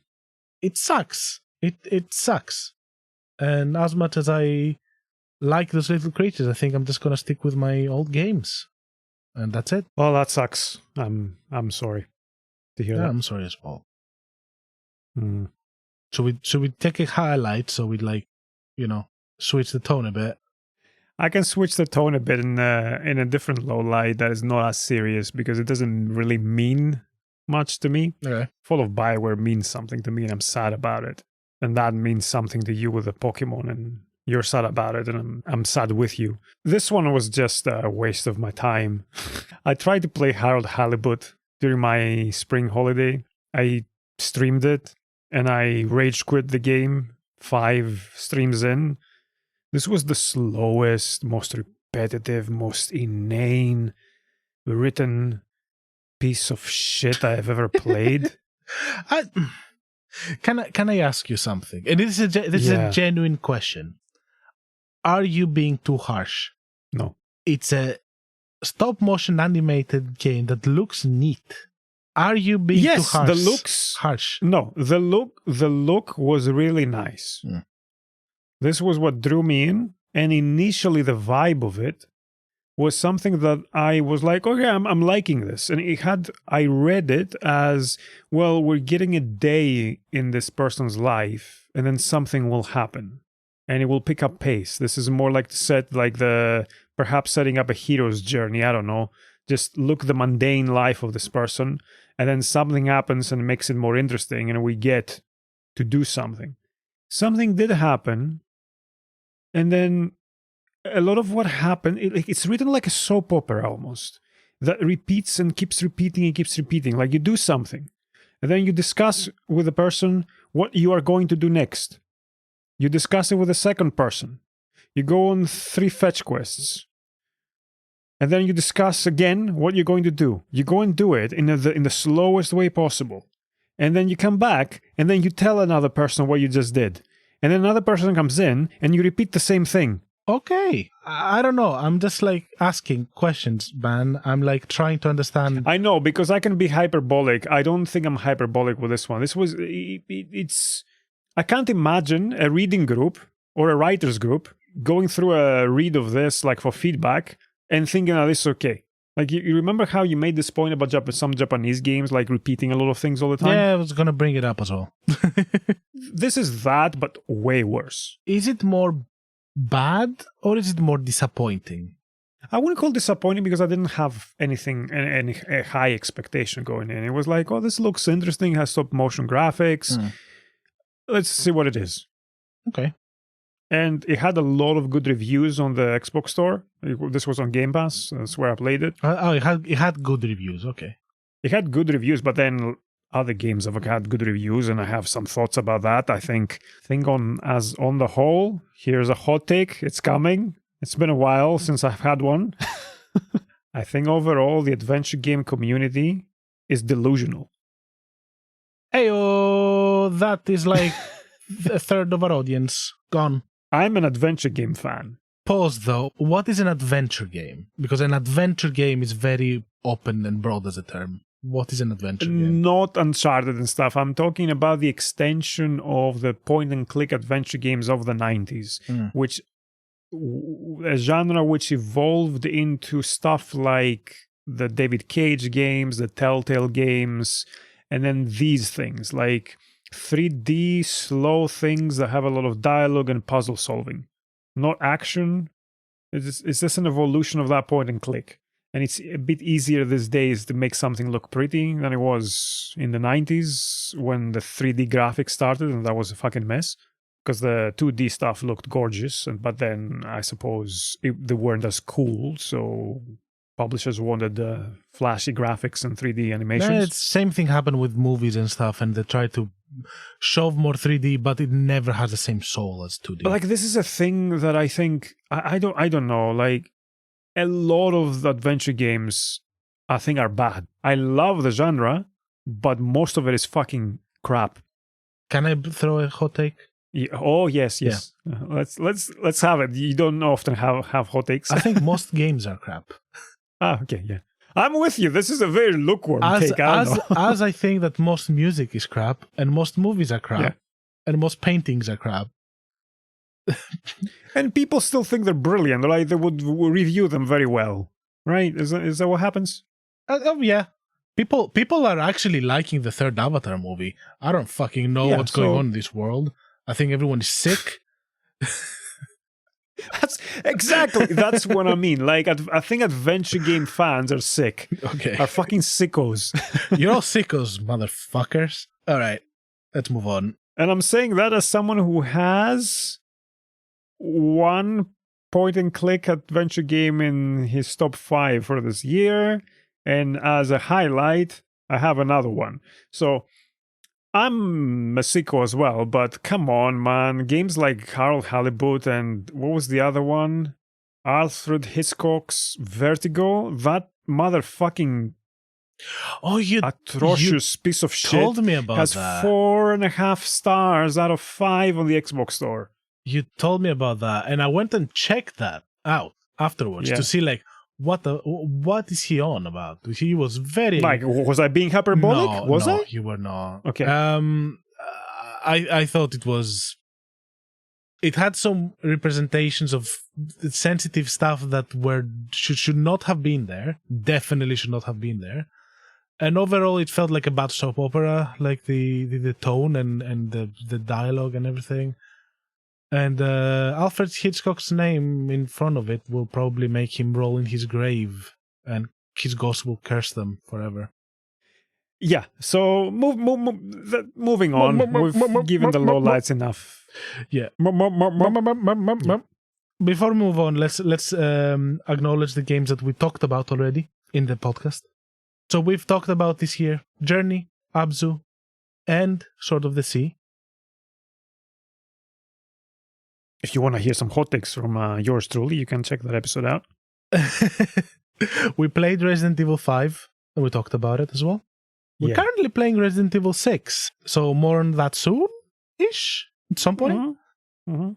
it sucks. It sucks. And as much as I like those little creatures, I think I'm just gonna stick with my old games. And that's it. Well, that sucks. I'm sorry to hear that. I'm sorry as well. Should we take a highlight so we'd like, you know, switch the tone a bit? I can switch the tone a bit in a different low light that is not as serious because it doesn't really mean much to me. Okay. Fall of Bioware means something to me, and I'm sad about it. And that means something to you with the Pokemon, and you're sad about it, and I'm sad with you. This one was just a waste of my time. I tried to play Harold Halibut during my spring holiday. I streamed it, and I rage quit the game 5 streams in. This was the slowest, most repetitive, most inane written piece of shit I have ever played. Can I ask you something? And this is a genuine question. Are you being too harsh? No. It's a stop-motion animated game that looks neat. Are you being too harsh? Yes, the looks harsh. No, the look was really nice. This was what drew me in, and initially the vibe of it was something that I was like, okay, I'm liking this. And I read it as, well, we're getting a day in this person's life, and then something will happen. And it will pick up pace. This is more like perhaps setting up a hero's journey. I don't know. Just look the mundane life of this person, and then something happens and makes it more interesting, and we get to do something. Something did happen, and then a lot of what happened, it's written like a soap opera almost, that repeats and keeps repeating and keeps repeating. Like you do something, and then you discuss with the person what you are going to do next. You discuss it with a second person. You go on 3 fetch quests. And then you discuss again what you're going to do. You go and do it in the slowest way possible. And then you come back, and then you tell another person what you just did. And then another person comes in, and you repeat the same thing. Okay. I don't know. I'm just like asking questions, man. I'm like trying to understand. I know, because I can be hyperbolic. I don't think I'm hyperbolic with this one. This was... I can't imagine a reading group or a writer's group going through a read of this like for feedback and thinking, oh, this is okay. Like, you remember how you made this point about some Japanese games, like repeating a lot of things all the time? Yeah, I was gonna bring it up as well. This is that, but way worse. Is it more bad or is it more disappointing? I wouldn't call it disappointing because I didn't have anything, any high expectation going in. It was like, oh, this looks interesting, has stop motion graphics. Let's see what it is. Okay. And it had a lot of good reviews on the Xbox Store. This was on Game Pass. That's where I played it. Oh, it had good reviews. Okay. It had good reviews, but then other games have had good reviews, and I have some thoughts about that. I think on the whole, here's a hot take. It's coming. It's been a while since I've had one. I think overall, the adventure game community is delusional. Heyo, that is like a third of our audience gone. I'm an adventure game fan. Pause though. What is an adventure game? Because an adventure game is very open and broad as a term. What is an adventure game? Not Uncharted and stuff. I'm talking about the extension of the point-and-click adventure games of the 90s, which a genre which evolved into stuff like the David Cage games, the Telltale games, and then these things like 3D slow things that have a lot of dialogue and puzzle solving, not action. It's just an evolution of that point and click. And it's a bit easier these days to make something look pretty than it was in the 90s when the 3D graphics started, and that was a fucking mess. Because the 2D stuff looked gorgeous, but then I suppose they weren't as cool, so publishers wanted flashy graphics and 3D animations. Yeah, it's same thing happened with movies and stuff, and they try to shove more 3D, but it never has the same soul as 2D. But like, this is a thing that I think I don't know. Like, a lot of the adventure games I think are bad. I love the genre, but most of it is fucking crap. Can I throw a hot take? Yeah. Oh yes. Yeah. Let's have it. You don't often have hot takes. I think most games are crap. Okay, yeah. I'm with you. This is a very lukewarm take. As I think that most music is crap, and most movies are crap, and most paintings are crap. And people still think they're brilliant. Like, they would review them very well, right? Is that what happens? Yeah. People are actually liking the third Avatar movie. I don't fucking know what's going on in this world. I think everyone is sick. That's what I mean. Like, I think adventure game fans are sick. Okay. Are fucking sickos. You're all sickos, motherfuckers. All right, let's move on. And I'm saying that as someone who has one point-and-click adventure game in his top 5 for this year, and as a highlight, I have another one. So I'm a sicko as well, but come on, man. Games like Harold Halibut and what was the other one? Alfred Hitchcock's Vertigo? That motherfucking atrocious piece of shit told me about has that. 4.5 stars out of 5 on the Xbox Store. You told me about that, and I went and checked that out afterwards to see like what is he on about? He was very like, was I being hyperbolic? No, I? You were not. Okay. I thought it was. It had some representations of sensitive stuff that should not have been there. Definitely should not have been there. And overall, it felt like a bad soap opera, like the tone and the dialogue and everything. And Alfred Hitchcock's name in front of it will probably make him roll in his grave, and his ghost will curse them forever. Yeah, so moving on. We've given the lowlights enough. Yeah. Before we move on, let's acknowledge the games that we talked about already in the podcast. So we've talked about this year: Journey, Abzu, and Sword of the Sea. If you want to hear some hot takes from yours truly, you can check that episode out. We played Resident Evil 5, and we talked about it as well. We're currently playing Resident Evil 6, so more on that soon-ish, at some point. Mm-hmm. Mm-hmm.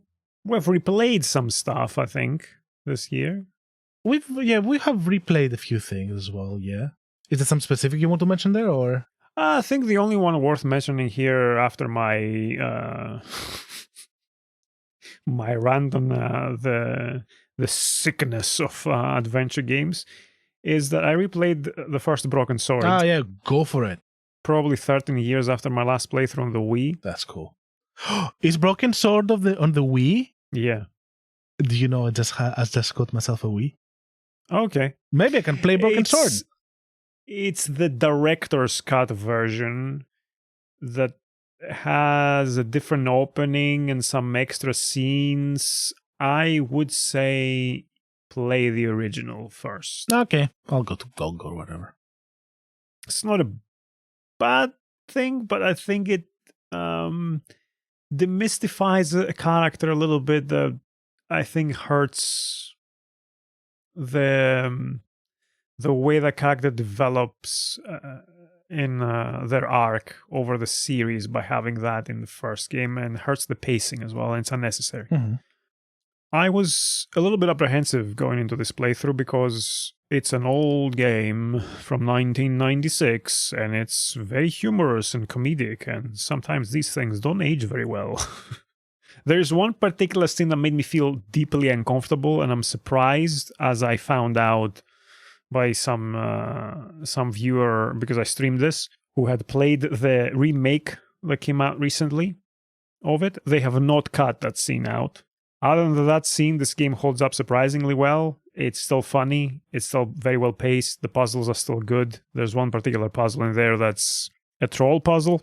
We've replayed some stuff, I think, this year. We have replayed a few things as well, yeah. Is there some specific you want to mention there, or? I think the only one worth mentioning here after my my rant on the sickness of adventure games is that I replayed the first Broken Sword. Ah, yeah, go for it. Probably 13 years after my last playthrough on the Wii. That's cool. Is Broken Sword on the Wii? Yeah. Do you know I just got myself a Wii? Okay. Maybe I can play Broken Sword. It's the director's cut version that has a different opening and some extra scenes. I would say play the original first. Okay, I'll go to GOG or whatever. It's not a bad thing, but I think it demystifies a character a little bit that I think hurts the way the character develops in their arc over the series by having that in the first game, and hurts the pacing as well, and it's unnecessary. Mm-hmm. I was a little bit apprehensive going into this playthrough because it's an old game from 1996 and it's very humorous and comedic, and sometimes these things don't age very well. There's one particular scene that made me feel deeply uncomfortable, and I'm surprised, as I found out by some viewer, because I streamed this, who had played the remake that came out recently of it. They have not cut that scene out. Other than that scene, this game holds up surprisingly well. It's still funny. It's still very well paced. The puzzles are still good. There's one particular puzzle in there that's a troll puzzle.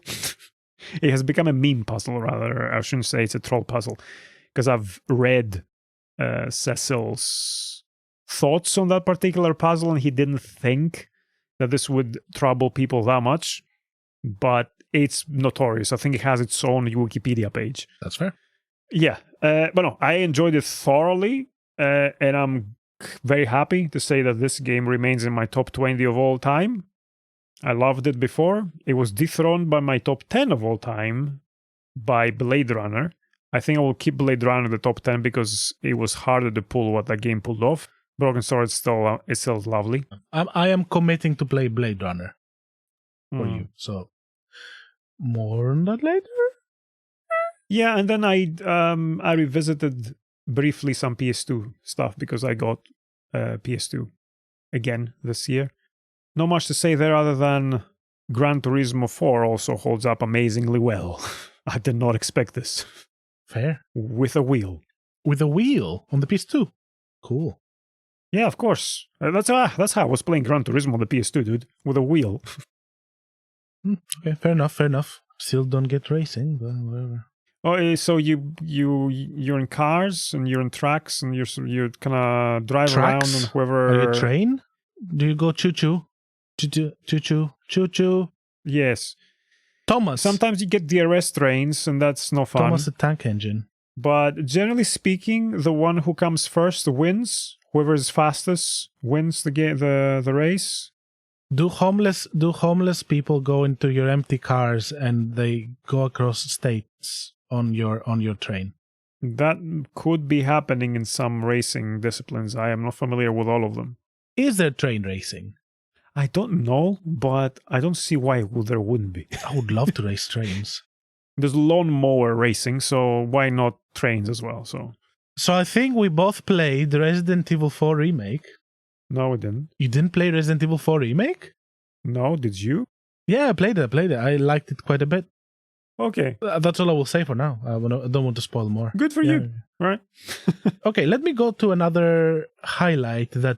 It has become a meme puzzle, rather. I shouldn't say it's a troll puzzle, because I've read Cecil's thoughts on that particular puzzle, and he didn't think that this would trouble people that much, but it's notorious. I think it has its own Wikipedia page. That's fair. Yeah, but no, I enjoyed it thoroughly, and I'm very happy to say that this game remains in my top 20 of all time. I loved it before. It was dethroned by my top 10 of all time by Blade Runner. I think I will keep Blade Runner in the top 10 because it was harder to pull what that game pulled off. Broken Sword is still lovely. I am committing to play Blade Runner for you, so more on that later. Yeah, and then I revisited briefly some PS2 stuff because I got PS2 again this year. Not much to say there other than Gran Turismo 4 also holds up amazingly well. I did not expect this. Fair. With a wheel. With a wheel on the PS2. Cool. Yeah, of course. That's how I was playing Gran Turismo on the PS2, dude. With a wheel. Okay, fair enough. Still don't get racing, but whatever. Oh, so you're in cars and you're in tracks and you're kind of drive Tracks? around and whoever. Are you a train? Do you go choo-choo? Choo-choo? Yes. Thomas. Sometimes you get DRS trains and that's no fun. Thomas the Tank Engine. But generally speaking, the one who comes first wins. Whoever is fastest wins the race. Do homeless people go into your empty cars and they go across states on your train? That could be happening in some racing disciplines. I am not familiar with all of them. Is there train racing? I don't know, but I don't see why there wouldn't be. I would love to race trains. There's lawnmower racing, so why not trains as well? So I think we both played Resident Evil 4 Remake. No, we didn't. You didn't play Resident Evil 4 Remake? No, did you? Yeah, I played it. I liked it quite a bit. Okay. That's all I will say for now. I don't want to spoil more. Good for you. Right. Okay, let me go to another highlight that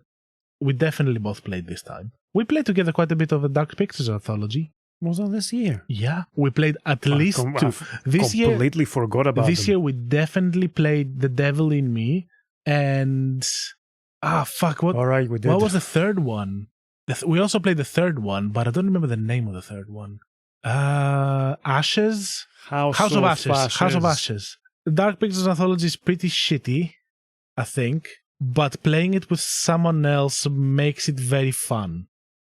we definitely both played this time. We played together quite a bit of the Dark Pictures Anthology. Was that this year? Yeah, we played at least two. This year, completely forgot about this them. year we definitely played The Devil in Me and what? All right, we did. What was the third one? We also played the third one, but I don't remember the name of the third one. Ashes? House of Ashes. House of Ashes. The Dark Pictures Anthology is pretty shitty, I think, but playing it with someone else makes it very fun.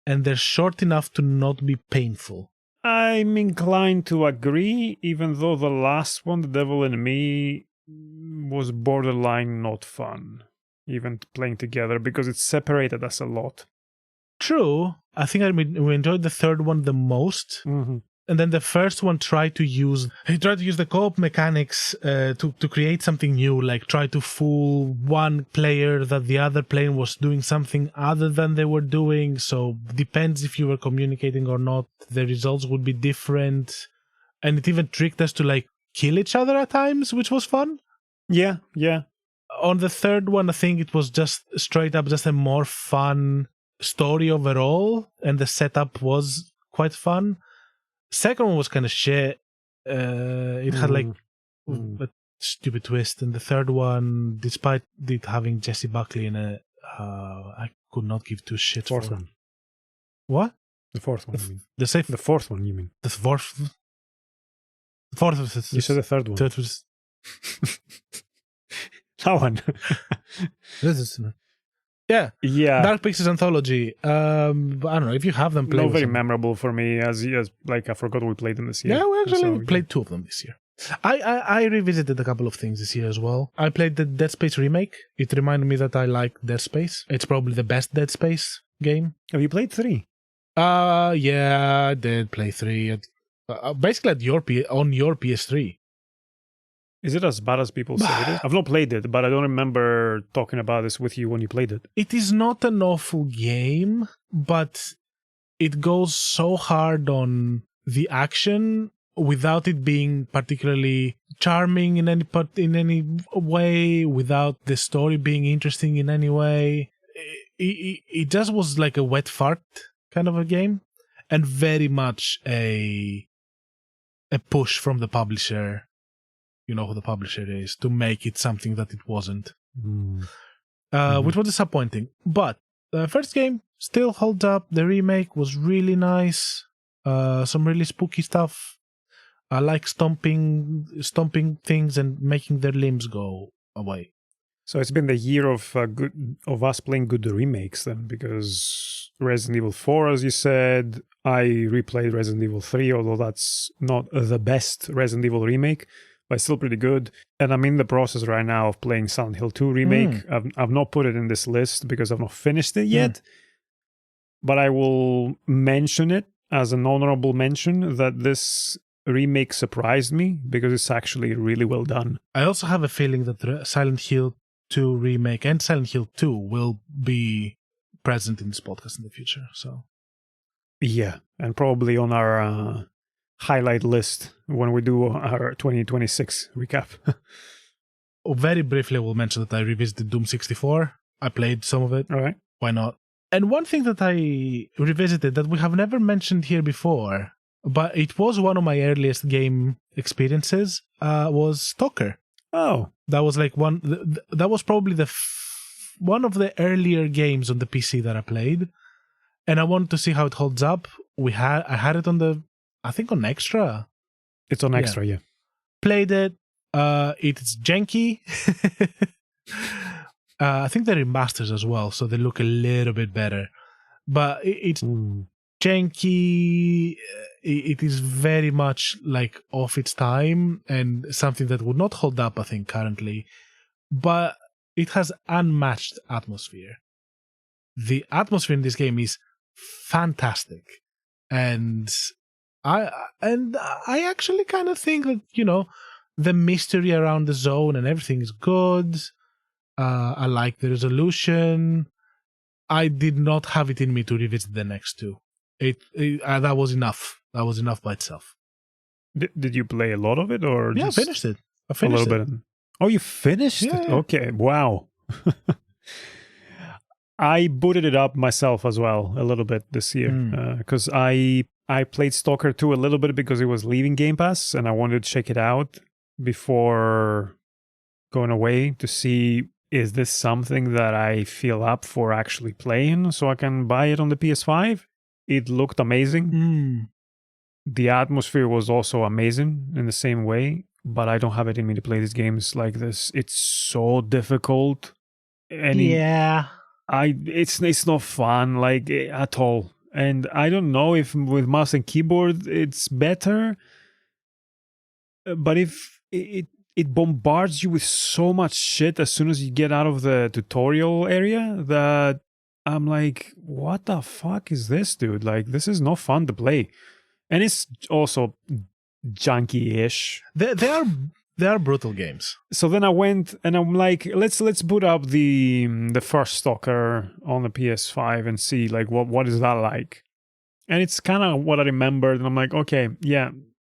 And they're short enough to not be painful. I'm inclined to agree, even though the last one, The Devil in Me, was borderline not fun, even playing together, because it separated us a lot. True. I think we enjoyed the third one the most. Mm-hmm. And then the first one tried to use the co-op mechanics to create something new, like try to fool one player that the other player was doing something other than they were doing. So depends if you were communicating or not, the results would be different. And it even tricked us to like kill each other at times, which was fun. Yeah. On the third one, I think it was just straight up just a more fun story overall, and the setup was quite fun. Second one was kind of shit. It had like a stupid twist, and the third one, despite it having Jesse Buckley in it, I could not give two shits. Fourth for one. What? The fourth one. You mean. The fourth one. You mean? The fourth. The fourth was. You said the third one. Third was. That one. Yeah. Dark Pixels Anthology. I don't know if you have them. Not very memorable for me, as like I forgot we played them this year. Yeah, we actually played two of them this year. I revisited a couple of things this year as well. I played the Dead Space remake. It reminded me that I like Dead Space. It's probably the best Dead Space game. Have you played 3? Yeah, I did play 3. Basically on your PS3. Is it as bad as people say it is? I've not played it, but I don't remember talking about this with you when you played it. It is not an awful game, but it goes so hard on the action without it being particularly charming in any way, without the story being interesting in any way. It just was like a wet fart kind of a game, and very much a push from the publisher. You know who the publisher is, to make it something that it wasn't, which was disappointing. But the first game still holds up. The remake was really nice. Some really spooky stuff. I like stomping things and making their limbs go away. So it's been the year of us playing good remakes then, because Resident Evil 4, as you said, I replayed Resident Evil 3, although that's not the best Resident Evil remake, but still pretty good. And I'm in the process right now of playing Silent Hill 2 remake. I've not put it in this list because I've not finished it yet, but I will mention it as an honorable mention that this remake surprised me because it's actually really well done. I also have a feeling that the Silent Hill 2 remake and Silent Hill 2 will be present in this podcast in the future. So yeah, and probably on our highlight list when we do our 2026 recap. Very briefly, I will mention that I revisited Doom 64. I played some of it. All right. Why not? And one thing that I revisited that we have never mentioned here before, but it was one of my earliest game experiences, was Stalker. Oh. That was like that was probably one of the earlier games on the PC that I played. And I wanted to see how it holds up. I had it on I think on Extra. It's on Extra, yeah. Played it. It's janky. I think they're remasters as well, so they look a little bit better. But it's janky. It is very much like off its time and something that would not hold up, I think, currently. But it has unmatched atmosphere. The atmosphere in this game is fantastic. And I actually kind of think that, you know, the mystery around the zone and everything is good. I like the resolution. I did not have it in me to revisit the next two. That was enough. That was enough by itself. Did you play a lot of it, or I finished it. I finished a little bit. Oh, you finished it? Yeah. Okay, wow. I booted it up myself as well a little bit this year because I played Stalker 2 a little bit because it was leaving Game Pass and I wanted to check it out before going away to see, is this something that I feel up for actually playing so I can buy it on the PS5? It looked amazing. The atmosphere was also amazing in the same way, but I don't have it in me to play these games like this. It's so difficult. And it's not fun like at all. And I don't know if with mouse and keyboard it's better, but if it bombards you with so much shit as soon as you get out of the tutorial area that I'm like, what the fuck is this, dude? Like, this is not fun to play. And it's also junky-ish. They are brutal games. So then I went and I'm like, let's boot up the first Stalker on the PS5 and see like what is that like. And it's kind of what I remembered, and I'm like, okay, yeah,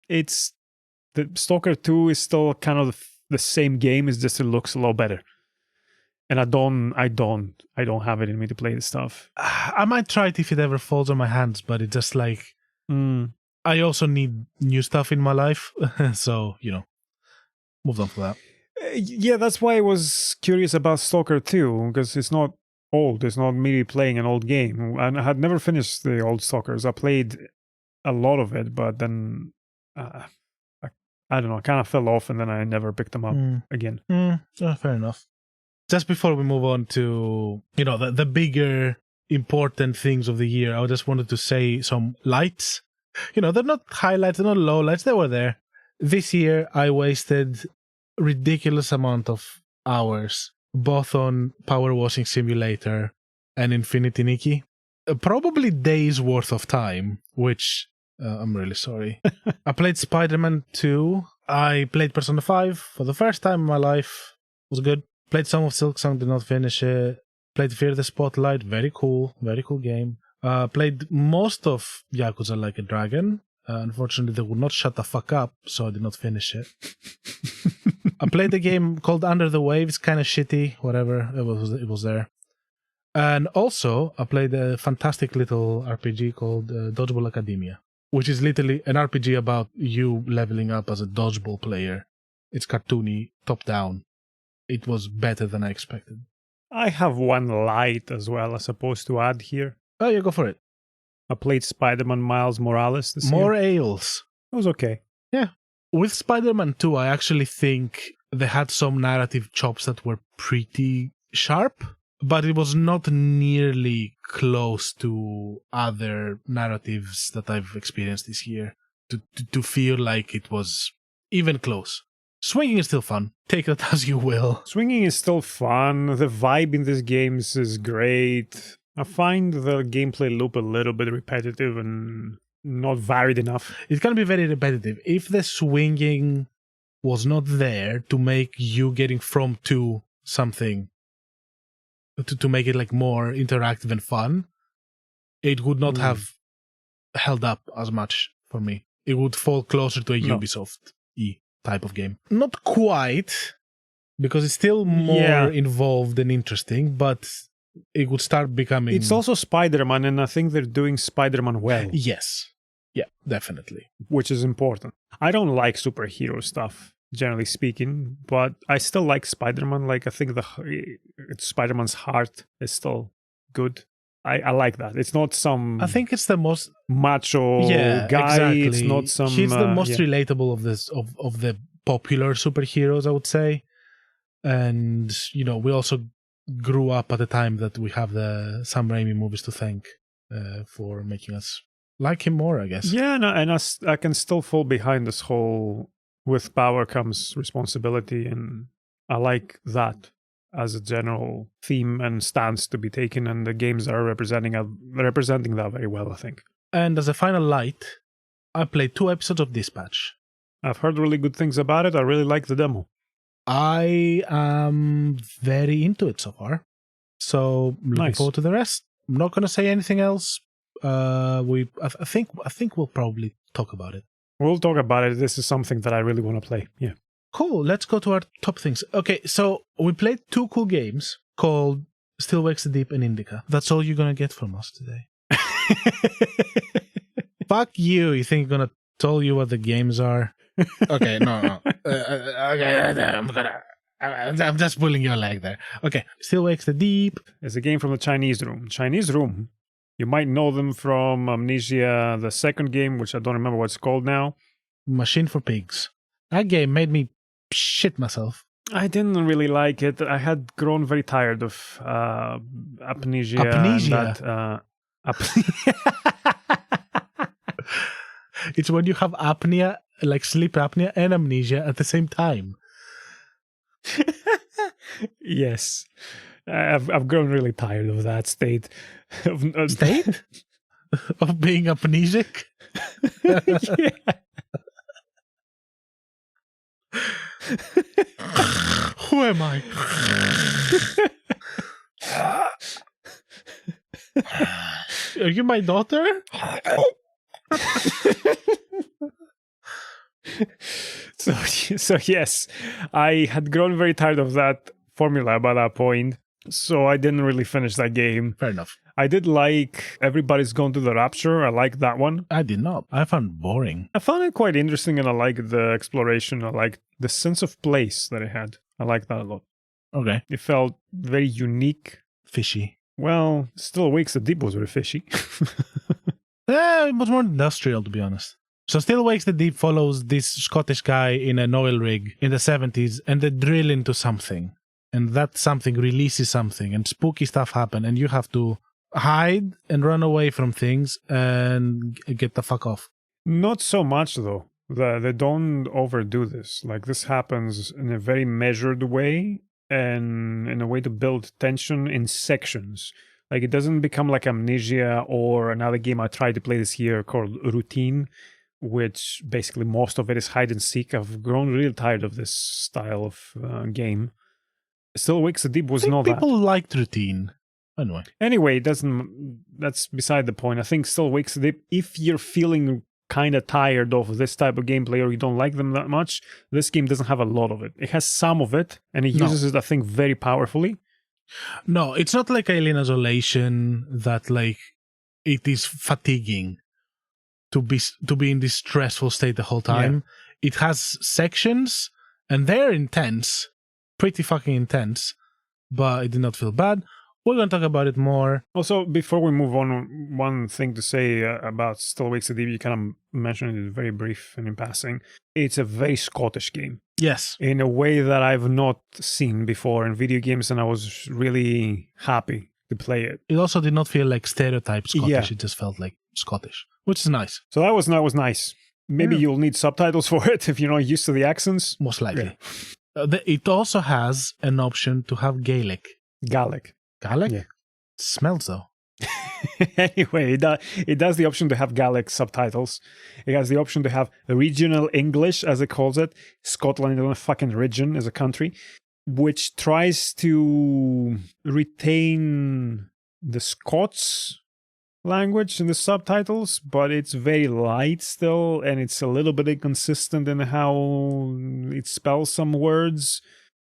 it's the Stalker 2 is still kind of the same game, it's just it looks a lot better. And I don't have it in me to play this stuff. I might try it if it ever falls on my hands, but it's just like I also need new stuff in my life, so moved on for that. Yeah, that's why I was curious about Stalker 2, because it's not old. It's not me playing an old game, and I had never finished the old Stalkers. I played a lot of it, but then I don't know. I kind of fell off, and then I never picked them up again. Fair enough. Just before we move on to the bigger important things of the year, I just wanted to say some lights. They're not highlights, they're not lowlights. They were there. This year, I wasted ridiculous amount of hours both on PowerWash Simulator and Infinity Nikki. Probably days worth of time, which I'm really sorry. I played Spider-Man 2. I played Persona 5 for the first time in my life. It was good. Played some of Silksong, did not finish it. Played Fear the Spotlight, very cool game. Played most of Yakuza Like a Dragon. Unfortunately, they would not shut the fuck up, so I did not finish it. I played a game called Under the Waves, kind of shitty, whatever, it was there. And also, I played a fantastic little RPG called Dodgeball Academia, which is literally an RPG about you leveling up as a dodgeball player. It's cartoony, top-down. It was better than I expected. I have one light as well, I suppose, to add here. Oh, yeah, go for it. I played Spider-Man Miles Morales this More year. ales. It was okay. Yeah. With Spider-Man 2, I actually think they had some narrative chops that were pretty sharp, but it was not nearly close to other narratives that I've experienced this year to feel like it was even close. Swinging is still fun. Take that as you will. Swinging is still fun. The vibe in these games is great. I find the gameplay loop a little bit repetitive and not varied enough. It can be very repetitive. If the swinging was not there to make you getting from to something, to make it like more interactive and fun, it would not have held up as much for me. It would fall closer to a Ubisoft-y type of game. Not quite, because it's still more involved and interesting, but it would start becoming... It's also Spider-Man, and I think they're doing Spider-Man well. Yes. Yeah, definitely. Which is important. I don't like superhero stuff, generally speaking, but I still like Spider-Man. Like, I think Spider-Man's heart is still good. I like that. It's not some... I think it's the most... macho guy. Exactly. It's not some... He's the most relatable of the popular superheroes, I would say. And, we also grew up at the time that we have the Sam Raimi movies to thank for making us like him more, I guess. Yeah, no, and I can still fall behind this whole with power comes responsibility, and I like that as a general theme and stance to be taken, and the games are representing that very well, I think. And as a final light, I played 2 episodes of Dispatch. I've heard really good things about it. I really like the demo. I am very into it so far. So looking forward to the rest. I'm not going to say anything else. I think we'll probably talk about it. We'll talk about it. This is something that I really want to play. Yeah. Cool. Let's go to our top things. Okay, so we played 2 cool games called Still Wakes the Deep and Indika. That's all you're going to get from us today. Fuck you. You think I'm going to tell you what the games are? Okay, no. Okay, I'm just pulling your leg there. Okay, Still Wakes the Deep. It's a game from the Chinese Room. Chinese Room. You might know them from Amnesia, the second game, which I don't remember what it's called now. Machine for Pigs. That game made me shit myself. I didn't really like it. I had grown very tired of Amnesia. Amnesia? It's when you have apnea, like sleep apnea and amnesia at the same time. Yes. I've grown really tired of that state. State? of being amnesic. Yeah. Who am I? Are you my daughter? So yes, I had grown very tired of that formula by that point, so I didn't really finish that game. Fair enough. I did like Everybody's Gone to the Rapture. I liked that one. I did not. I found it boring. I found it quite interesting, and I liked the exploration. I liked the sense of place that it had. I liked that a lot. Okay. It felt very unique. Fishy. Well, Still Awakes the Deep was very fishy. It was more industrial, to be honest. So Still Wakes the Deep follows this Scottish guy in an oil rig in the 70s, and they drill into something. And that something releases something, and spooky stuff happen, and you have to hide and run away from things and get the fuck off. Not so much, though. They don't overdo this. Like, this happens in a very measured way and in a way to build tension in sections. Like, it doesn't become like Amnesia or another game I tried to play this year called Routine, which basically most of it is hide and seek. I've grown really tired of this style of game. Still Wakes the Deep was not that. People liked Routine. Anyway, it doesn't. That's beside the point. I think Still Wakes the Deep, if you're feeling kind of tired of this type of gameplay or you don't like them that much, this game doesn't have a lot of it. It has some of it, and it uses it, I think, very powerfully. No, it's not like Alien Isolation that like it is fatiguing to be in this stressful state the whole time. Yeah. It has sections, and they're intense, pretty fucking intense, but it did not feel bad. We're going to talk about it more. Also, before we move on, one thing to say about Still Wakes the Deep, you kind of mentioned it very brief and in passing. It's a very Scottish game. Yes. In a way that I've not seen before in video games, and I was really happy to play it. It also did not feel like stereotype Scottish. Yeah. It just felt like Scottish, which is nice. So that was nice. Maybe you'll need subtitles for it if you're not used to the accents. Most likely. Yeah. It also has an option to have Gaelic. Gaelic? Yeah. Smells though. Anyway, it does the option to have Gaelic subtitles. It has the option to have regional English, as it calls it. Scotland is not a fucking region as a country, which tries to retain the Scots language in the subtitles, but it's very light still, and it's a little bit inconsistent in how it spells some words.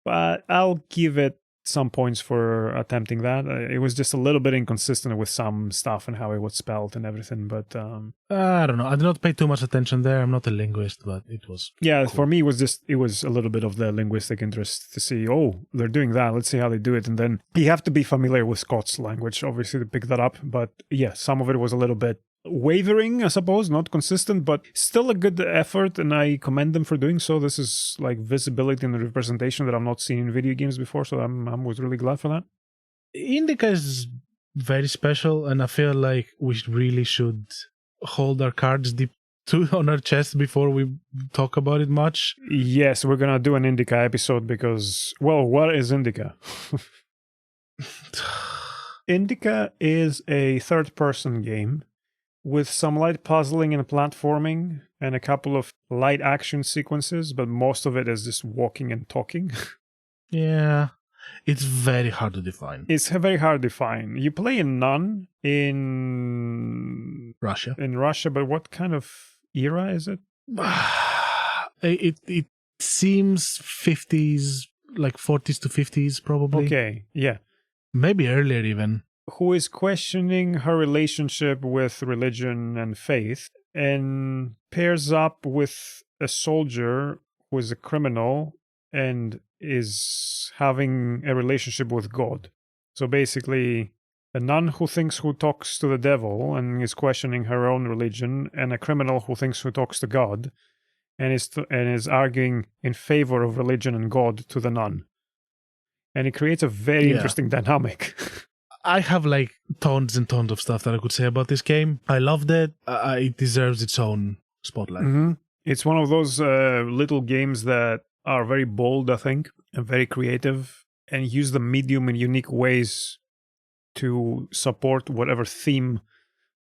But I'll give it some points for attempting that. It was just a little bit inconsistent with some stuff and how it was spelled and everything, but I don't know. I did not pay too much attention there. I'm not a linguist, but it was cool. For me it was a little bit of the linguistic interest to see, they're doing that, let's see how they do it. And then you have to be familiar with Scots language obviously to pick that up, but some of it was a little bit wavering, I suppose, not consistent, but still a good effort, and I commend them for doing so. This is like visibility and representation that I'm not seeing in video games before, so I was really glad for that. Indika is very special, and I feel like we really should hold our cards deep on our chest before we talk about it much. Yes, we're gonna do an Indika episode because, what is Indika? Indika is a third-person game with some light puzzling and platforming and a couple of light action sequences, but most of it is just walking and talking. Yeah, it's very hard to define. It's very hard to define. You play a nun in Russia. But what kind of era is it? It seems 50s, like 40s to 50s probably. Okay, yeah. Maybe earlier even. Who is questioning her relationship with religion and faith and pairs up with a soldier who is a criminal and is having a relationship with God. So basically, a nun who talks to the devil and is questioning her own religion, and a criminal who talks to God and is arguing in favor of religion and God to the nun. And it creates a very interesting dynamic. I have like tons and tons of stuff that I could say about this game. I loved it. It deserves its own spotlight. Mm-hmm. It's one of those little games that are very bold, I think, and very creative, and use the medium in unique ways to support whatever theme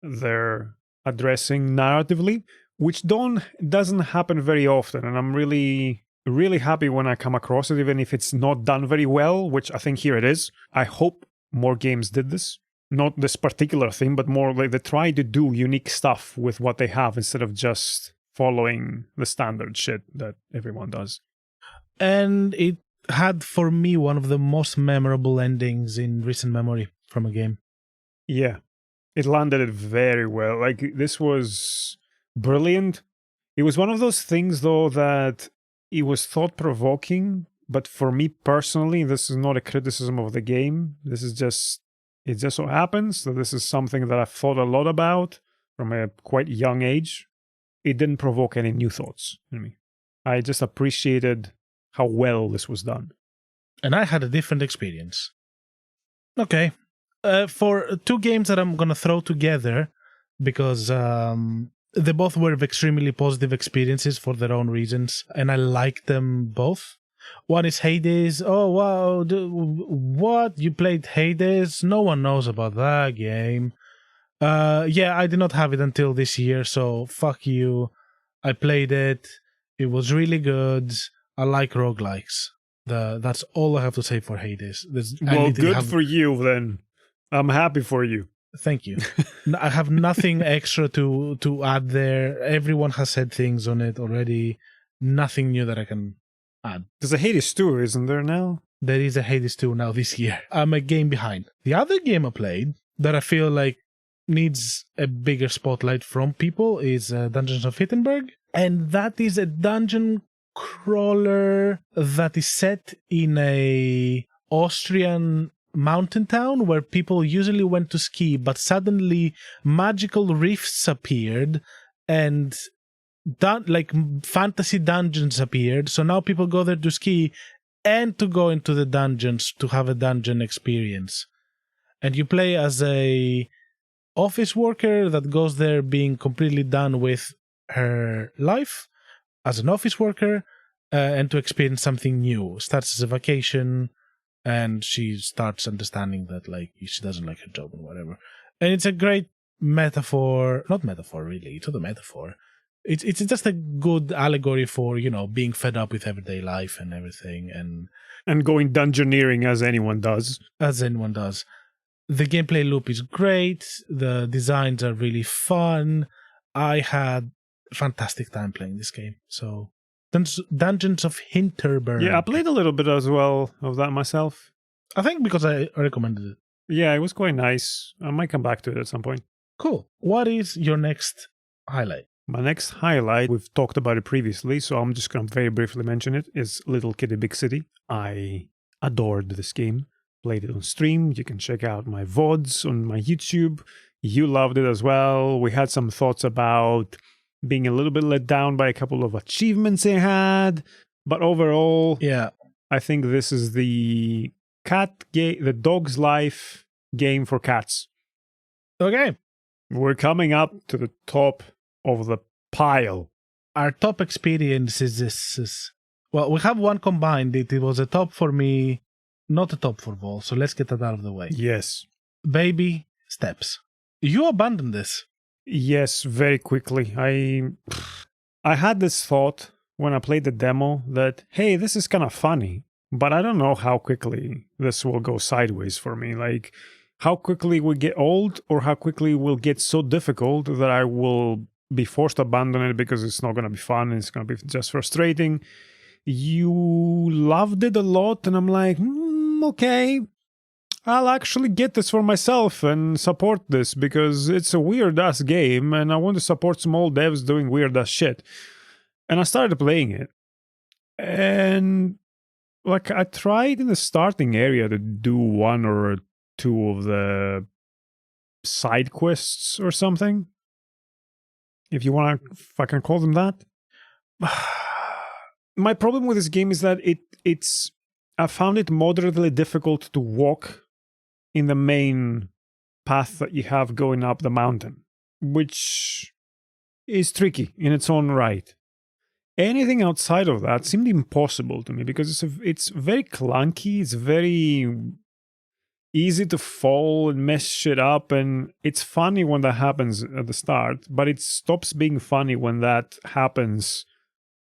they're addressing narratively, which doesn't happen very often. And I'm really, really happy when I come across it, even if it's not done very well, which I think here it is. I hope more games did this. Not this particular thing, but more like they try to do unique stuff with what they have instead of just following the standard shit that everyone does. And it had, for me, one of the most memorable endings in recent memory from a game. Yeah, it landed it very well. Like, this was brilliant. It was one of those things, though, that it was thought-provoking, but for me personally, this is not a criticism of the game. This is just, it just so happens that this is something that I've thought a lot about from a quite young age. It didn't provoke any new thoughts in me. I just appreciated how well this was done. And I had a different experience. Okay. For two games that I'm going to throw together, because they both were extremely positive experiences for their own reasons, and I like them both. One is Hades. Oh, wow. What? You played Hades? No one knows about that game. Yeah, I did not have it until this year, so fuck you. I played it. It was really good. I like roguelikes. That's all I have to say for Hades. Well, good for you then. I'm happy for you. Thank you. I have nothing extra to add there. Everyone has said things on it already. Nothing new that I can add. There's a Hades 2, isn't there now? There is a Hades 2 now this year. I'm a game behind. The other game I played that I feel like needs a bigger spotlight from people is Dungeons of Hinterberg. And that is a dungeon crawler that is set in a Austrian mountain town where people usually went to ski, but suddenly magical rifts appeared and like fantasy dungeons appeared. So now people go there to ski and to go into the dungeons to have a dungeon experience. And you play as a office worker that goes there being completely done with her life as an office worker, and to experience something new. Starts as a vacation, and she starts understanding that like she doesn't like her job or whatever. And it's a great metaphor, not metaphor really, it's not a metaphor. It's just a good allegory for, you know, being fed up with everyday life and everything, and going dungeoneering as anyone does. As anyone does. The gameplay loop is great. The designs are really fun. I had a fantastic time playing this game. So, Dungeons of Hinterberg. Yeah, I played a little bit as well of that myself. I think because I recommended it. Yeah, it was quite nice. I might come back to it at some point. Cool. What is your next highlight? My next highlight, we've talked about it previously, so I'm just going to very briefly mention it, is Little Kitty Big City. I adored this game. Played it on stream. You can check out my VODs on my YouTube. You loved it as well. We had some thoughts about being a little bit let down by a couple of achievements it had. But overall, yeah, I think this is the the dog's life game for cats. Okay. We're coming up to the top of the pile. Our top experience is this. Well, we have one combined. It was a top for me, not a top for Vol. So let's get that out of the way. Yes. Baby steps. You abandoned this. Yes, very quickly. I had this thought when I played the demo that, hey, this is kind of funny, but I don't know how quickly this will go sideways for me. Like, how quickly we get old, or how quickly it will get so difficult that I will be forced to abandon it because it's not going to be fun and it's going to be just frustrating. You loved it a lot, and I'm like, okay, I'll actually get this for myself and support this because it's a weird-ass game and I want to support small devs doing weird-ass shit. And I started playing it. And like, I tried in the starting area to do one or two of the side quests or something. If I can call them that. My problem with this game is that I found it moderately difficult to walk in the main path that you have going up the mountain, which is tricky in its own right. Anything outside of that seemed impossible to me because it's very clunky. easy to fall and mess shit up, and it's funny when that happens at the start, but it stops being funny when that happens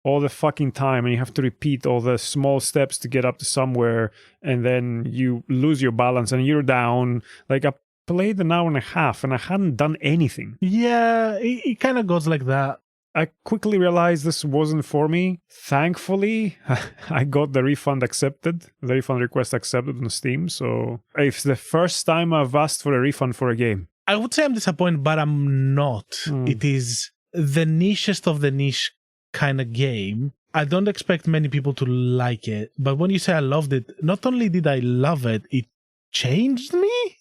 all the fucking time and you have to repeat all the small steps to get up to somewhere, and then you lose your balance and you're down. Like, I played an hour and a half and I hadn't done anything. Yeah, it kind of goes like that. I quickly realized this wasn't for me. Thankfully, I got the refund request accepted on Steam. So it's the first time I've asked for a refund for a game. I would say I'm disappointed, but I'm not. It is the nichest of the niche kind of game. I don't expect many people to like it, but when you say I loved it, not only did I love it, it changed me.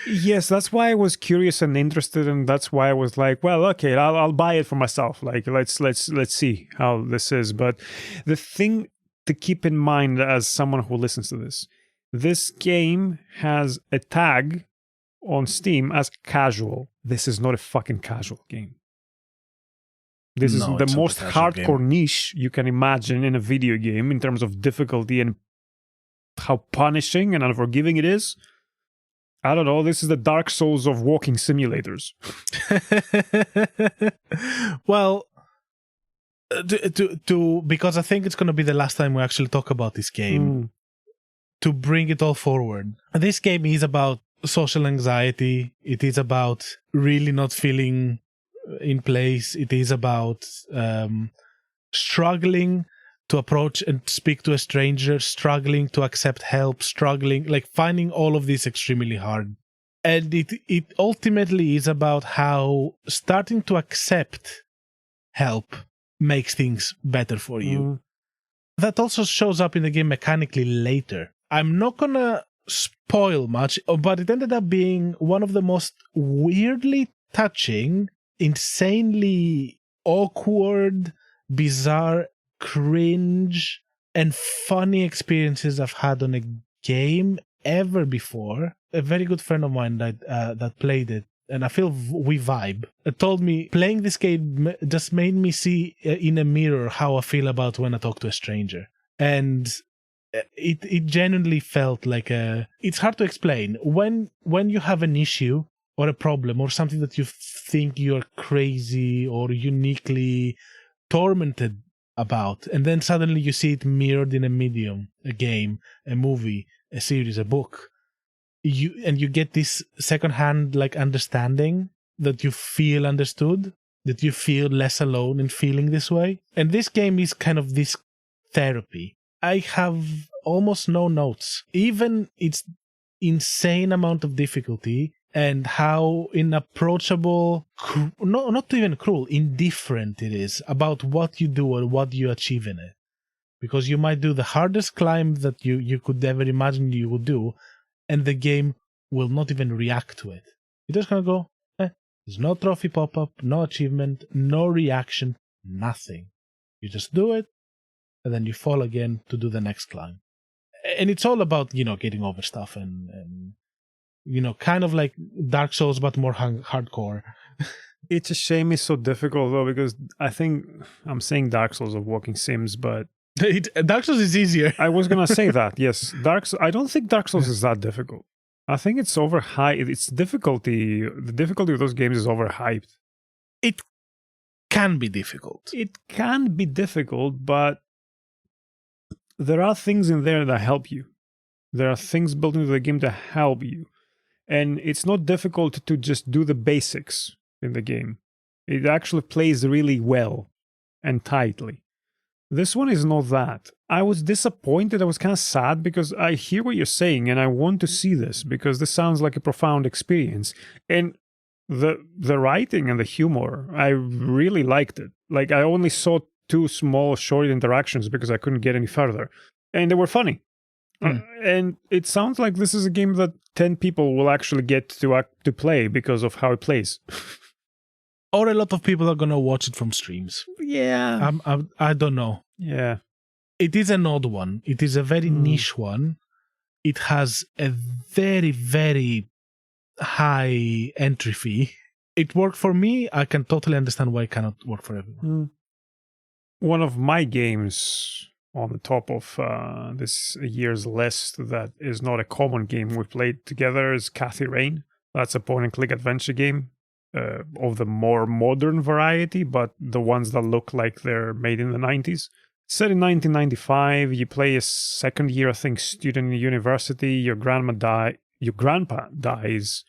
Yes, that's why I was curious and interested, and that's why I was like, well, okay, I'll buy it for myself. Like, let's see how this is. But the thing to keep in mind as someone who listens to this game has a tag on Steam as casual. This is not a fucking casual game. This is the most hardcore niche you can imagine in a video game in terms of difficulty and how punishing and unforgiving it is. I don't know, this is the Dark Souls of walking simulators. Well, because I think it's going to be the last time we actually talk about this game, to bring it all forward. This game is about social anxiety. It is about really not feeling in place. It is about struggling to approach and speak to a stranger, struggling to accept help, struggling, like finding all of this extremely hard. And it ultimately is about how starting to accept help makes things better for you. That also shows up in the game mechanically later. I'm not gonna spoil much, but it ended up being one of the most weirdly touching, insanely awkward, bizarre, cringe, and funny experiences I've had on a game ever before. A very good friend of mine that played it, and I feel we vibe, told me playing this game just made me see in a mirror how I feel about when I talk to a stranger. And it genuinely felt like it's hard to explain. When you have an issue or a problem or something that you think you're crazy or uniquely tormented about, and then suddenly you see it mirrored in a medium, a game, a movie, a series, a book, you get this secondhand like understanding that you feel understood, that you feel less alone in feeling this way. And this game is kind of this therapy. I have almost no notes, even its insane amount of difficulty and how inapproachable, not even cruel, indifferent it is about what you do or what you achieve in it. Because you might do the hardest climb that you could ever imagine you would do, and the game will not even react to it. You're just going to go, there's no trophy pop-up, no achievement, no reaction, nothing. You just do it, and then you fall again to do the next climb. And it's all about, getting over stuff and kind of like Dark Souls, but more hardcore. It's a shame it's so difficult, though, because I think I'm saying Dark Souls of walking sims, but Dark Souls is easier. I was going to say that, yes. I don't think Dark Souls is that difficult. I think it's overhyped. The difficulty of those games is overhyped. It can be difficult. It can be difficult, but there are things in there that help you. There are things built into the game that help you. And it's not difficult to just do the basics in the game. It actually plays really well and tightly. This one is not that. I was disappointed. I was kind of sad because I hear what you're saying and I want to see this because this sounds like a profound experience. And the writing and the humor, I really liked it. Like, I only saw 2 small short interactions because I couldn't get any further. And they were funny. And it sounds like this is a game that 10 people will actually get to play because of how it plays. Or a lot of people are going to watch it from streams. Yeah. I don't know. Yeah. It is an odd one. It is a very niche one. It has a very, very high entry fee. It worked for me. I can totally understand why it cannot work for everyone. One of my games on the top of this year's list that is not a common game we played together is Cathy Rain. That's a point-and-click adventure game of the more modern variety, but the ones that look like they're made in the 90s. Set in 1995, you play a second-year, I think, student in university. Your grandpa dies,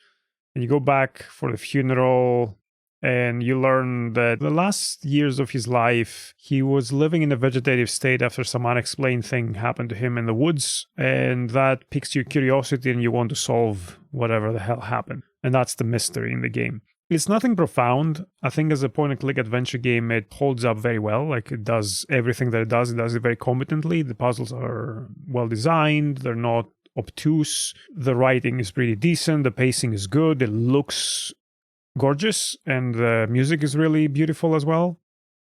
and you go back for the funeral, and you learn that the last years of his life, he was living in a vegetative state after some unexplained thing happened to him in the woods, and that piques your curiosity and you want to solve whatever the hell happened. And that's the mystery in the game. It's nothing profound. I think as a point-and-click adventure game, it holds up very well. Like, it does everything that it does it very competently. The puzzles are well-designed. They're not obtuse. The writing is pretty decent. The pacing is good. It looks gorgeous, and the music is really beautiful as well.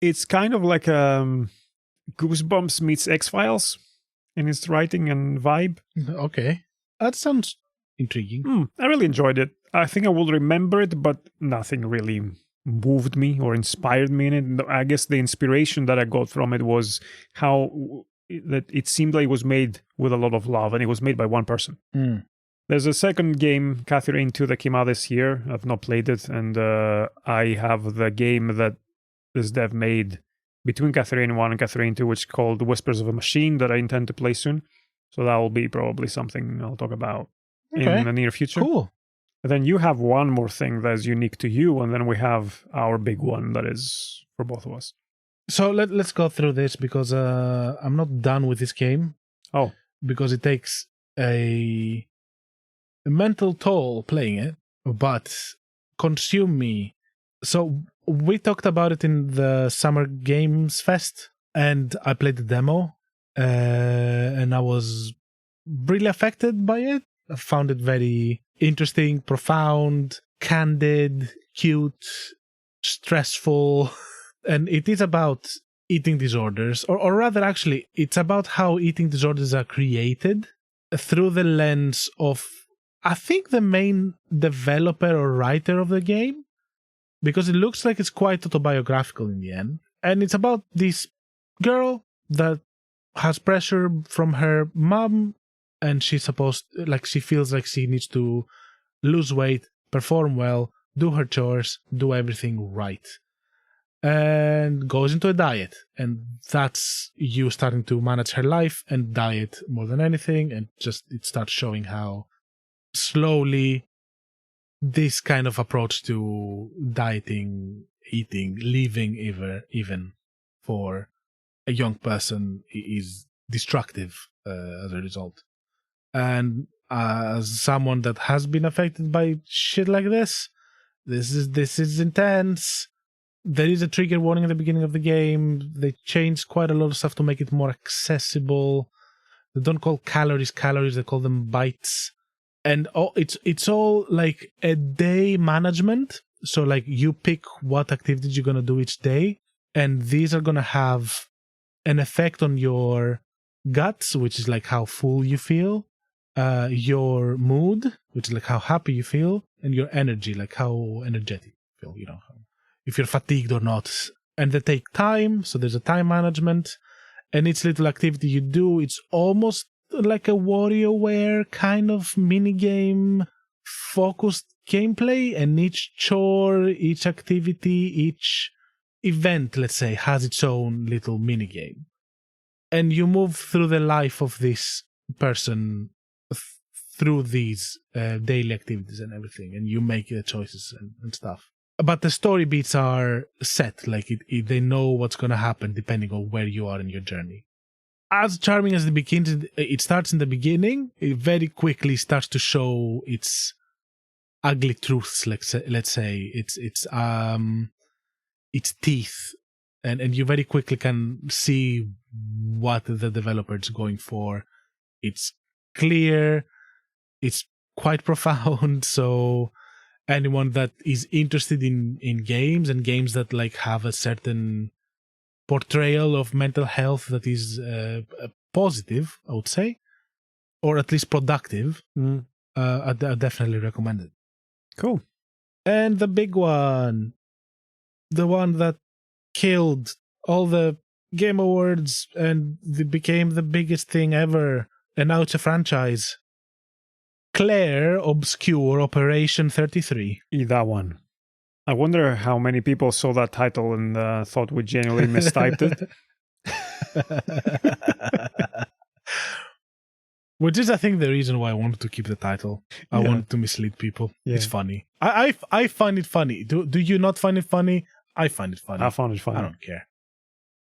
It's kind of like Goosebumps meets X-Files in its writing and vibe. Okay. That sounds intriguing. I really enjoyed it. I think I will remember it, but nothing really moved me or inspired me in it. I guess the inspiration that I got from it was how that it seemed like it was made with a lot of love, and it was made by one person. There's a second game, Cathy Rain 2, that came out this year. I've not played it, and I have the game that this dev made between Cathy Rain 1 and Cathy Rain 2, which is called Whispers of a Machine, that I intend to play soon. So that will be probably something I'll talk about in the near future. Cool. And then you have one more thing that is unique to you, and then we have our big one that is for both of us. So let's go through this, because I'm not done with this game. Oh. Because it takes a mental toll playing it, but consume me. So we talked about it in the Summer Games Fest, and I played the demo, and I was really affected by it. I found it very interesting, profound, candid, cute, stressful, and it is about eating disorders, or rather, actually, it's about how eating disorders are created through the lens of, I think, the main developer or writer of the game, because it looks like it's quite autobiographical in the end. And it's about this girl that has pressure from her mom, and she feels like she needs to lose weight, perform well, do her chores, do everything right, and goes into a diet. And that's you starting to manage her life and diet more than anything, and just it starts showing how slowly this kind of approach to dieting, eating, living even for a young person is destructive as a result. And as someone that has been affected by shit like this is intense. There is a trigger warning at the beginning of the game. They changed quite a lot of stuff to make it more accessible. They don't call calories, they call them bites. And it's all like a day management. So like you pick what activities you're going to do each day, and these are going to have an effect on your guts, which is like how full you feel, your mood, which is like how happy you feel, and your energy, like how energetic you feel, if you're fatigued or not. And they take time, so there's a time management, and each little activity you do, it's almost like a WarioWare kind of minigame focused gameplay, and each chore, each activity, each event, let's say, has its own little minigame. And you move through the life of this person through these daily activities and everything, and you make choices and stuff. But the story beats are set, like they know what's going to happen depending on where you are in your journey. As charming as it starts in the beginning, it very quickly starts to show its ugly truths. Let's say its teeth, and you very quickly can see what the developer is going for. It's clear, it's quite profound. So anyone that is interested in games, and games that like have a certain portrayal of mental health that is positive, I would say, or at least productive, I definitely recommend it. Cool. And the big one, the one that killed all the Game Awards, and it became the biggest thing ever. And now it's a franchise. Clair, Obscur, Operation 33. That one. I wonder how many people saw that title and thought we genuinely mistyped it. Which is, I think, the reason why I wanted to keep the title. I wanted to mislead people. Yeah. It's funny. I find it funny. Do you not find it funny? I find it funny. I found it funny. I don't care.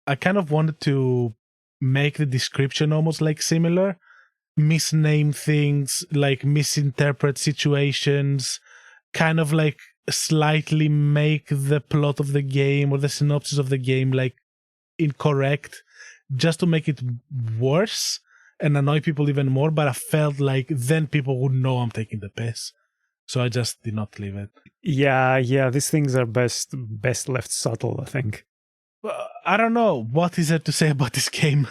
I kind of wanted to make the description almost like similar. Misname things, like misinterpret situations, kind of like slightly make the plot of the game or the synopsis of the game like incorrect, just to make it worse and annoy people even more. But I felt like then people would know I'm taking the piss, so I just did not leave it. Yeah, these things are best left subtle, I think. I don't know what is there to say about this game.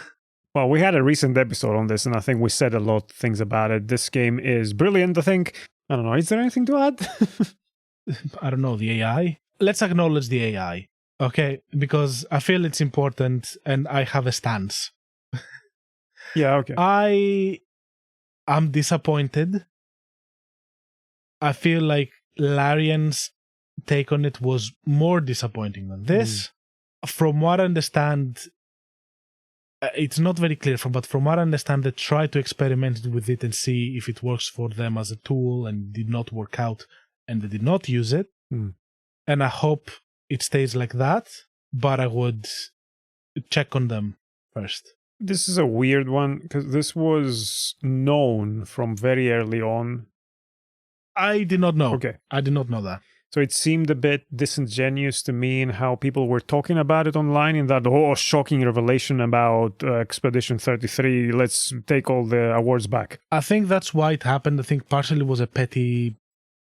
Well, we had a recent episode on this, and I think we said a lot of things about it. This game is brilliant, I think. I don't know, is there anything to add? I don't know, the AI? Let's acknowledge the AI, okay? Because I feel it's important, and I have a stance. Yeah, okay. I'm disappointed. I feel like Larian's take on it was more disappointing than this. From what I understand, it's not very clear, but from what I understand, they tried to experiment with it and see if it works for them as a tool, and did not work out, and they did not use it. And I hope it stays like that, but I would check on them first. This is a weird one, because this was known from very early on. I did not know. Okay. I did not know that. So it seemed a bit disingenuous to me in how people were talking about it online, in that, shocking revelation about Expedition 33, let's take all the awards back. I think that's why it happened. I think partially was a petty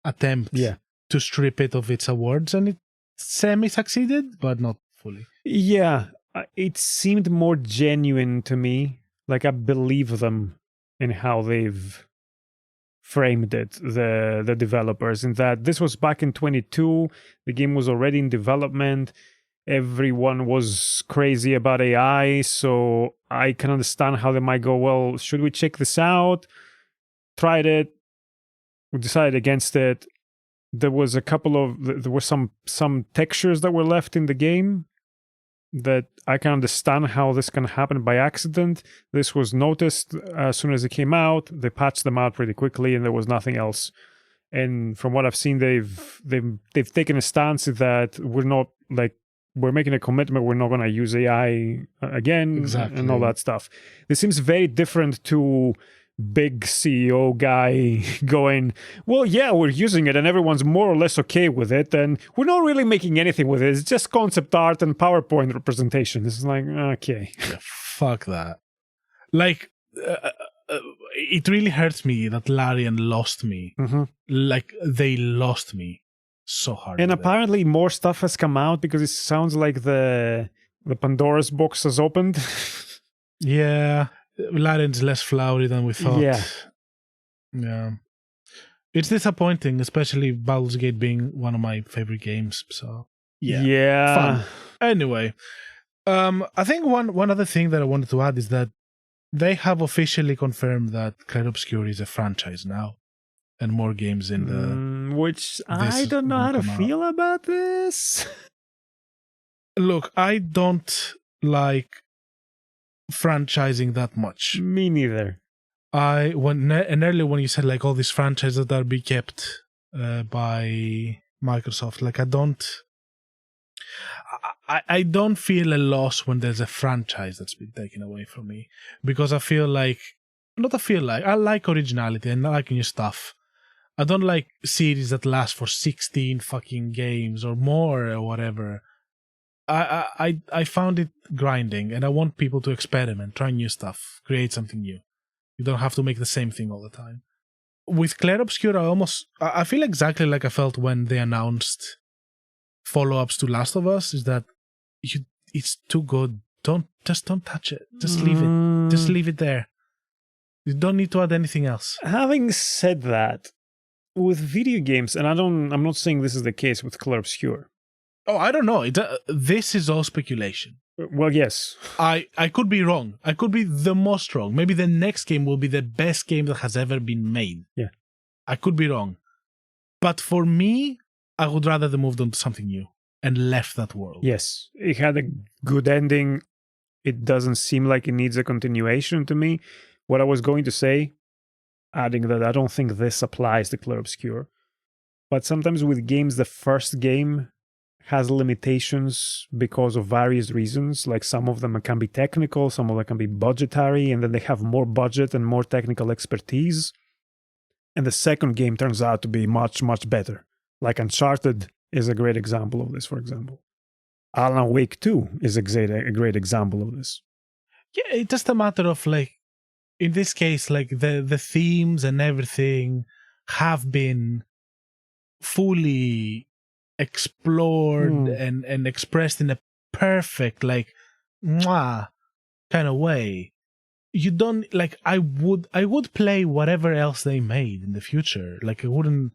attempt to strip it of its awards, and it semi-succeeded, but not fully. Yeah, it seemed more genuine to me. Like, I believe them in how they've framed it, the developers, in that this was back in 22, the game was already in development, everyone was crazy about AI, so I can understand how they might go, well, should we check this out? Tried it, we decided against it. There were some textures that were left in the game that I can understand how this can happen by accident. This was noticed as soon as it came out. They patched them out pretty quickly, and there was nothing else. And from what I've seen, they've taken a stance that we're making a commitment. We're not going to use AI again, and all that stuff. This seems very different to big CEO guy going, well, yeah, we're using it and everyone's more or less okay with it, and we're not really making anything with it. It's just concept art and PowerPoint representation. It's like, okay. Yeah, fuck that. Like, it really hurts me that Larian lost me. Like, they lost me so hard. And apparently more stuff has come out, because it sounds like the Pandora's box has opened. Yeah. Larian's less flowery than we thought. Yeah. It's disappointing, especially Baldur's Gate being one of my favorite games. So yeah. Fun. Anyway, I think one other thing that I wanted to add is that they have officially confirmed that Clair Obscur is a franchise now, and more games in the which I don't know how to feel about this. Look, I don't like franchising that much. Me neither. Earlier when you said like all these franchises that are be kept by Microsoft, like I don't feel a loss when there's a franchise that's been taken away from me, because I like originality and I like new stuff. I don't like series that last for 16 fucking games or more or whatever. I found it grinding, and I want people to experiment, try new stuff, create something new. You don't have to make the same thing all the time. With Clair Obscur, I feel exactly like I felt when they announced follow-ups to Last of Us, is that it's too good. Don't touch it. Just leave it. Just leave it there. You don't need to add anything else. Having said that, with video games, and I'm not saying this is the case with Clair Obscur. Oh, I don't know. This is all speculation. Well, yes. I could be wrong. I could be the most wrong. Maybe the next game will be the best game that has ever been made. Yeah. I could be wrong. But for me, I would rather they moved on to something new and left that world. Yes. It had a good ending. It doesn't seem like it needs a continuation to me. What I was going to say, adding that I don't think this applies to Clair Obscur, but sometimes with games, the first game has limitations because of various reasons. Like some of them can be technical, some of them can be budgetary, and then they have more budget and more technical expertise. And the second game turns out to be much, much better. Like Uncharted is a great example of this, for example. Alan Wake 2 is a great example of this. Yeah, it's just a matter of like, in this case, like the themes and everything have been fully explored and expressed in a perfect, like, mwah kind of way. You don't like. I would play whatever else they made in the future. Like, it wouldn't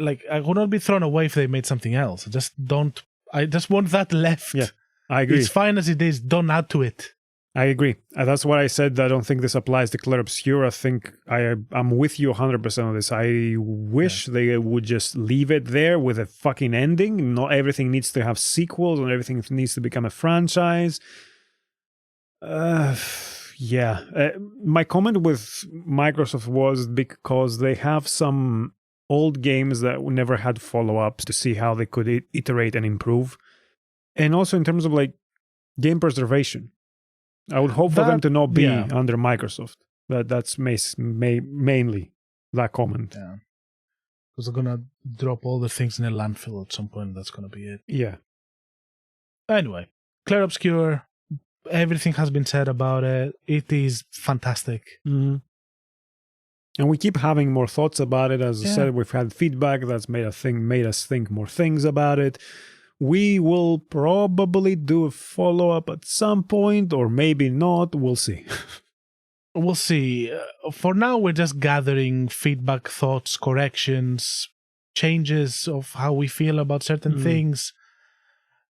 like. I would not be thrown away if they made something else. I just want that left. Yeah, I agree. It's fine as it is. Don't add to it. I agree. That's why I said I don't think this applies to Clair Obscur. I think I'm with you 100% on this. I wish they would just leave it there with a fucking ending. Not everything needs to have sequels and everything needs to become a franchise. Yeah. My comment with Microsoft was because they have some old games that never had follow-ups to see how they could iterate and improve. And also in terms of like game preservation. I would hope for them to not be under Microsoft. That's mainly that comment. Yeah. Because they're going to drop all the things in a landfill at some point. That's going to be it. Yeah. Anyway, Clair Obscur, everything has been said about it. It is fantastic. Mm-hmm. And we keep having more thoughts about it. As I said, we've had feedback that's made us think more things about it. We will probably do a follow-up at some point, or maybe not. We'll see. We'll see. For now, we're just gathering feedback, thoughts, corrections, changes of how we feel about certain things.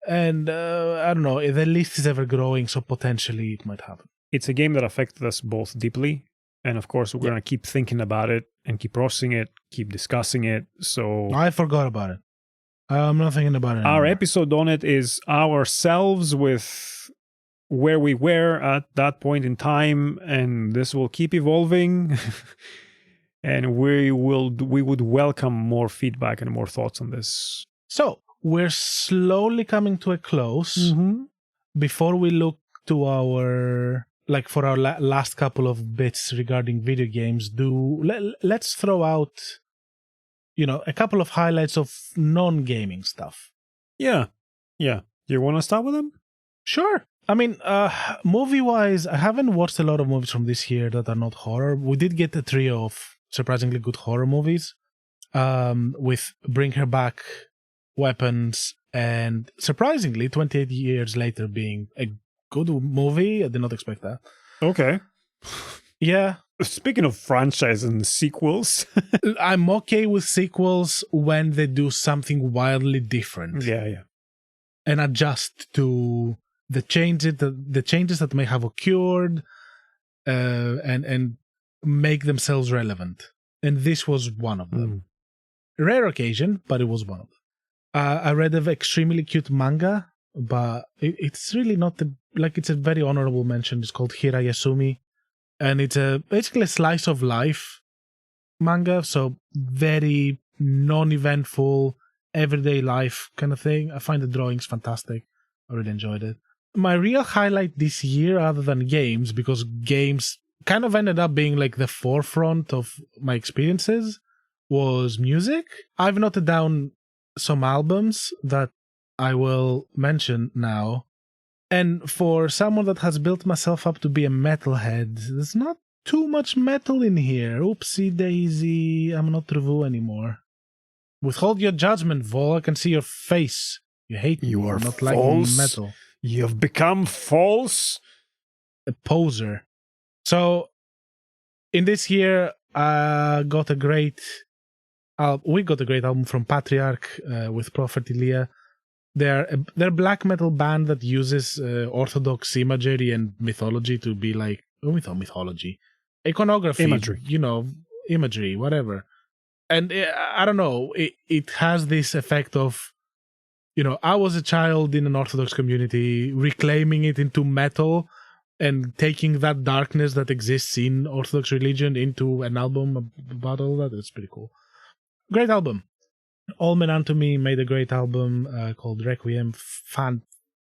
And I don't know, the list is ever growing, so potentially it might happen. It's a game that affected us both deeply. And of course, we're going to keep thinking about it and keep processing it, keep discussing it. So I forgot about it. I'm not thinking about it anymore. Our episode on it is ourselves with where we were at that point in time, and this will keep evolving. And we would welcome more feedback and more thoughts on this. So we're slowly coming to a close. Mm-hmm. Before we look to our for our last couple of bits regarding video games, let's throw out a couple of highlights of non-gaming stuff. Yeah. You want to start with them? Sure. I mean, movie-wise, I haven't watched a lot of movies from this year that are not horror. We did get a trio of surprisingly good horror movies, with Bring Her Back, Weapons, and surprisingly, 28 years later being a good movie. I did not expect that. Okay. Yeah. Speaking of franchise and sequels, I'm okay with sequels when they do something wildly different. Yeah. And adjust to the changes that may have occurred, and make themselves relevant. And this was one of them. Rare occasion, but it was one of them. I read an extremely cute manga, but it's really not it's a very honorable mention. It's called Hirayasumi. And it's basically a slice of life manga, so very non-eventful, everyday life kind of thing. I find the drawings fantastic. I really enjoyed it. My real highlight this year, other than games, because games kind of ended up being like the forefront of my experiences, was music. I've noted down some albums that I will mention now. And for someone that has built myself up to be a metalhead, there's not too much metal in here. Oopsie daisy, I'm not Revu anymore. Withhold your judgment, Vol. I can see your face. You hate me. You are not false. Liking metal. You have become false. A poser. So, in this year, we got a great album from Patriarch with Prophet Elia. They're a black metal band that uses orthodox imagery and mythology to be like mythology, iconography, Imagery. imagery, whatever. And I don't know, it has this effect of, I was a child in an Orthodox community, reclaiming it into metal and taking that darkness that exists in Orthodox religion into an album about all that. It's pretty cool. Great album. Anthology made a great album called Requiem. Fan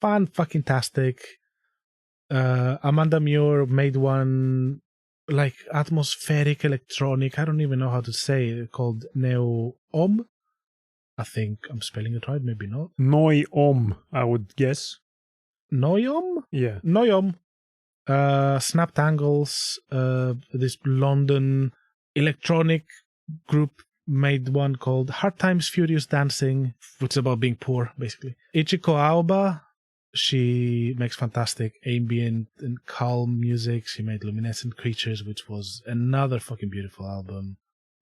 fucking tastic. Amanda Muir made one like atmospheric electronic. I don't even know how to say it, called Neo-Om. I think I'm spelling it right, maybe not. Noi-Om, I would guess. Noyom? Yeah. Noyom. Snapped Angles. This London electronic group made one called Hard Times Furious Dancing, which is about being poor, basically. Ichiko Aoba, she makes fantastic ambient and calm music. She made Luminescent Creatures, which was another fucking beautiful album.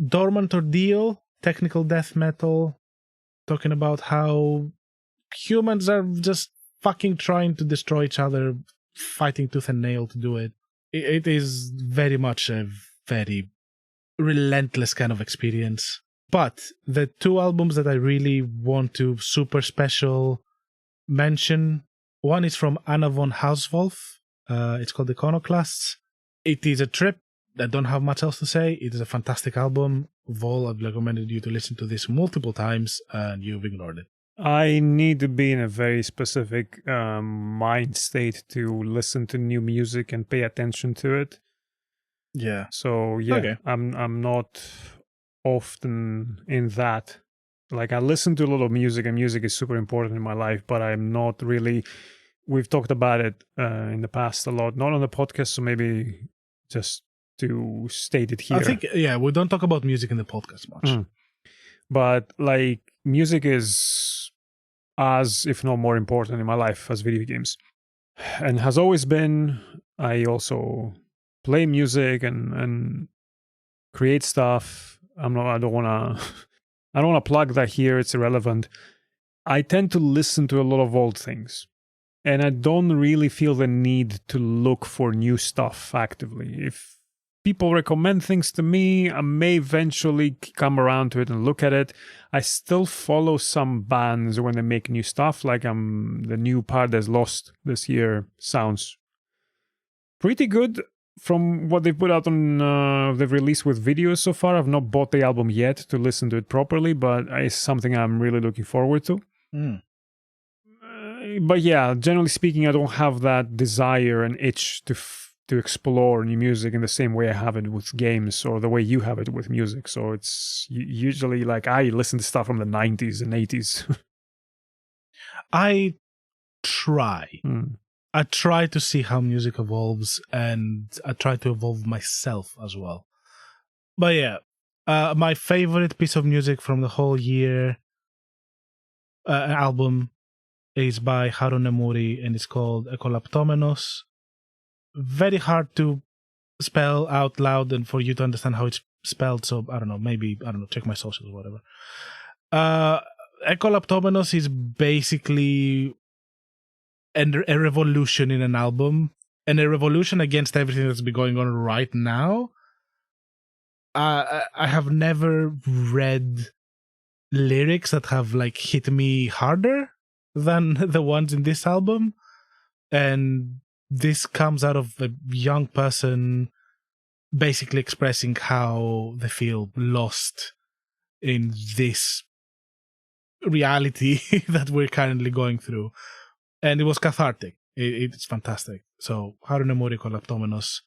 Dormant Ordeal, technical death metal, talking about how humans are just fucking trying to destroy each other, fighting tooth and nail to do it. It is very much a very relentless kind of experience. But the two albums that I really want to super special mention, one is from Anna von Hauswolf. It's called Iconoclasts. It is a trip. I don't have much else to say. It is a fantastic album. Vol, I've recommended you to listen to this multiple times and you've ignored it. I need to be in a very specific mind state to listen to new music and pay attention to it. Yeah. So yeah, Okay. I'm not often in that. Like I listen to a lot of music, and music is super important in my life, but I'm not really. We've talked about it in the past a lot, not on the podcast, so maybe just to state it here. I think we don't talk about music in the podcast much. But like music is as, if not more important in my life as video games, and has always been. I also play music and create stuff. I don't want to plug that here. It's irrelevant. I tend to listen to a lot of old things, and I don't really feel the need to look for new stuff actively. If people recommend things to me, I may eventually come around to it and look at it. I still follow some bands when they make new stuff, like the new Paradise Lost this year sounds pretty good from what they've put out on they've released with videos so far. I've not bought the album yet to listen to it properly, but it's something I'm really looking forward to. But yeah, generally speaking, I don't have that desire and itch to explore new music in the same way I have it with games or the way you have it with music. So it's usually like I listen to stuff from the 90s and 80s. I try. I try to see how music evolves, and I try to evolve myself as well. But yeah, my favorite piece of music from the whole year album is by Haru Nemuri, and it's called Ekolaptomenos. Very hard to spell out loud and for you to understand how it's spelled, so I don't know, check my socials or whatever. Ekolaptomenos is basically a revolution in an album, and a revolution against everything that's been going on right now. I have never read lyrics that have like hit me harder than the ones in this album, and this comes out of a young person basically expressing how they feel lost in this reality that we're currently going through. And it was cathartic. It's fantastic. So Haru Nemuri Ekolaptomenos,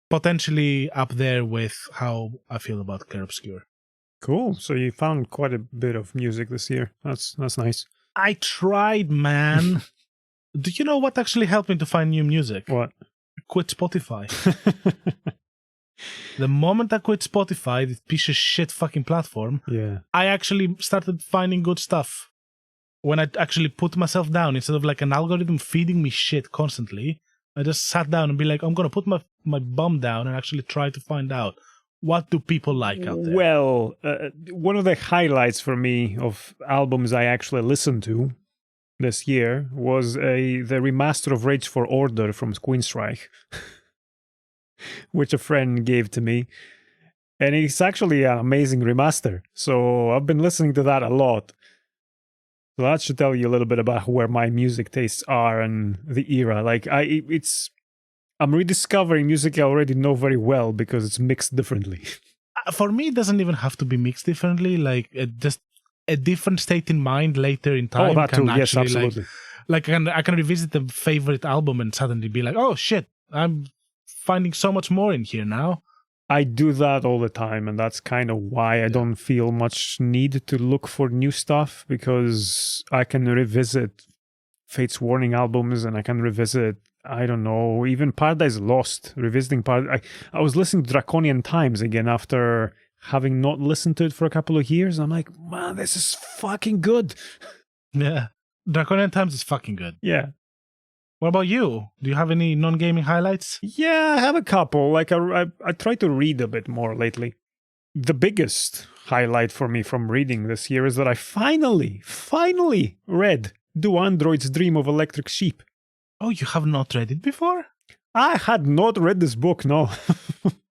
potentially up there with how I feel about Clair Obscur. Cool. So you found quite a bit of music this year. That's nice. I tried, man. Do you know what actually helped me to find new music? What? I quit Spotify. The moment I quit Spotify, this piece of shit fucking platform, I actually started finding good stuff. When I actually put myself down, instead of like an algorithm feeding me shit constantly, I just sat down and be like, I'm going to put my bum down and actually try to find out, what do people like out there? Well, one of the highlights for me of albums I actually listen to this year was the remaster of Rage for Order from Queenstrike, which a friend gave to me. And it's actually an amazing remaster. So I've been listening to that a lot. So that should tell you a little bit about where my music tastes are and the era. Like I'm rediscovering music I already know very well because it's mixed differently. For me, it doesn't even have to be mixed differently. Like just a different state in mind later in time. Oh, that can too. Yes, actually, absolutely. Like I can revisit the favorite album and suddenly be like, oh shit, I'm finding so much more in here now. I do that all the time, and that's kind of why I don't feel much need to look for new stuff, because I can revisit Fate's Warning albums, and I can revisit, I don't know, even Paradise Lost, revisiting I was listening to Draconian Times again after having not listened to it for a couple of years. I'm like, man, this is fucking good. Yeah. Draconian Times is fucking good. Yeah. What about you? Do you have any non-gaming highlights? Yeah, I have a couple. Like I try to read a bit more lately. The biggest highlight for me from reading this year is that I finally read Do Androids Dream of Electric Sheep? Oh, you have not read it before? I had not read this book, no.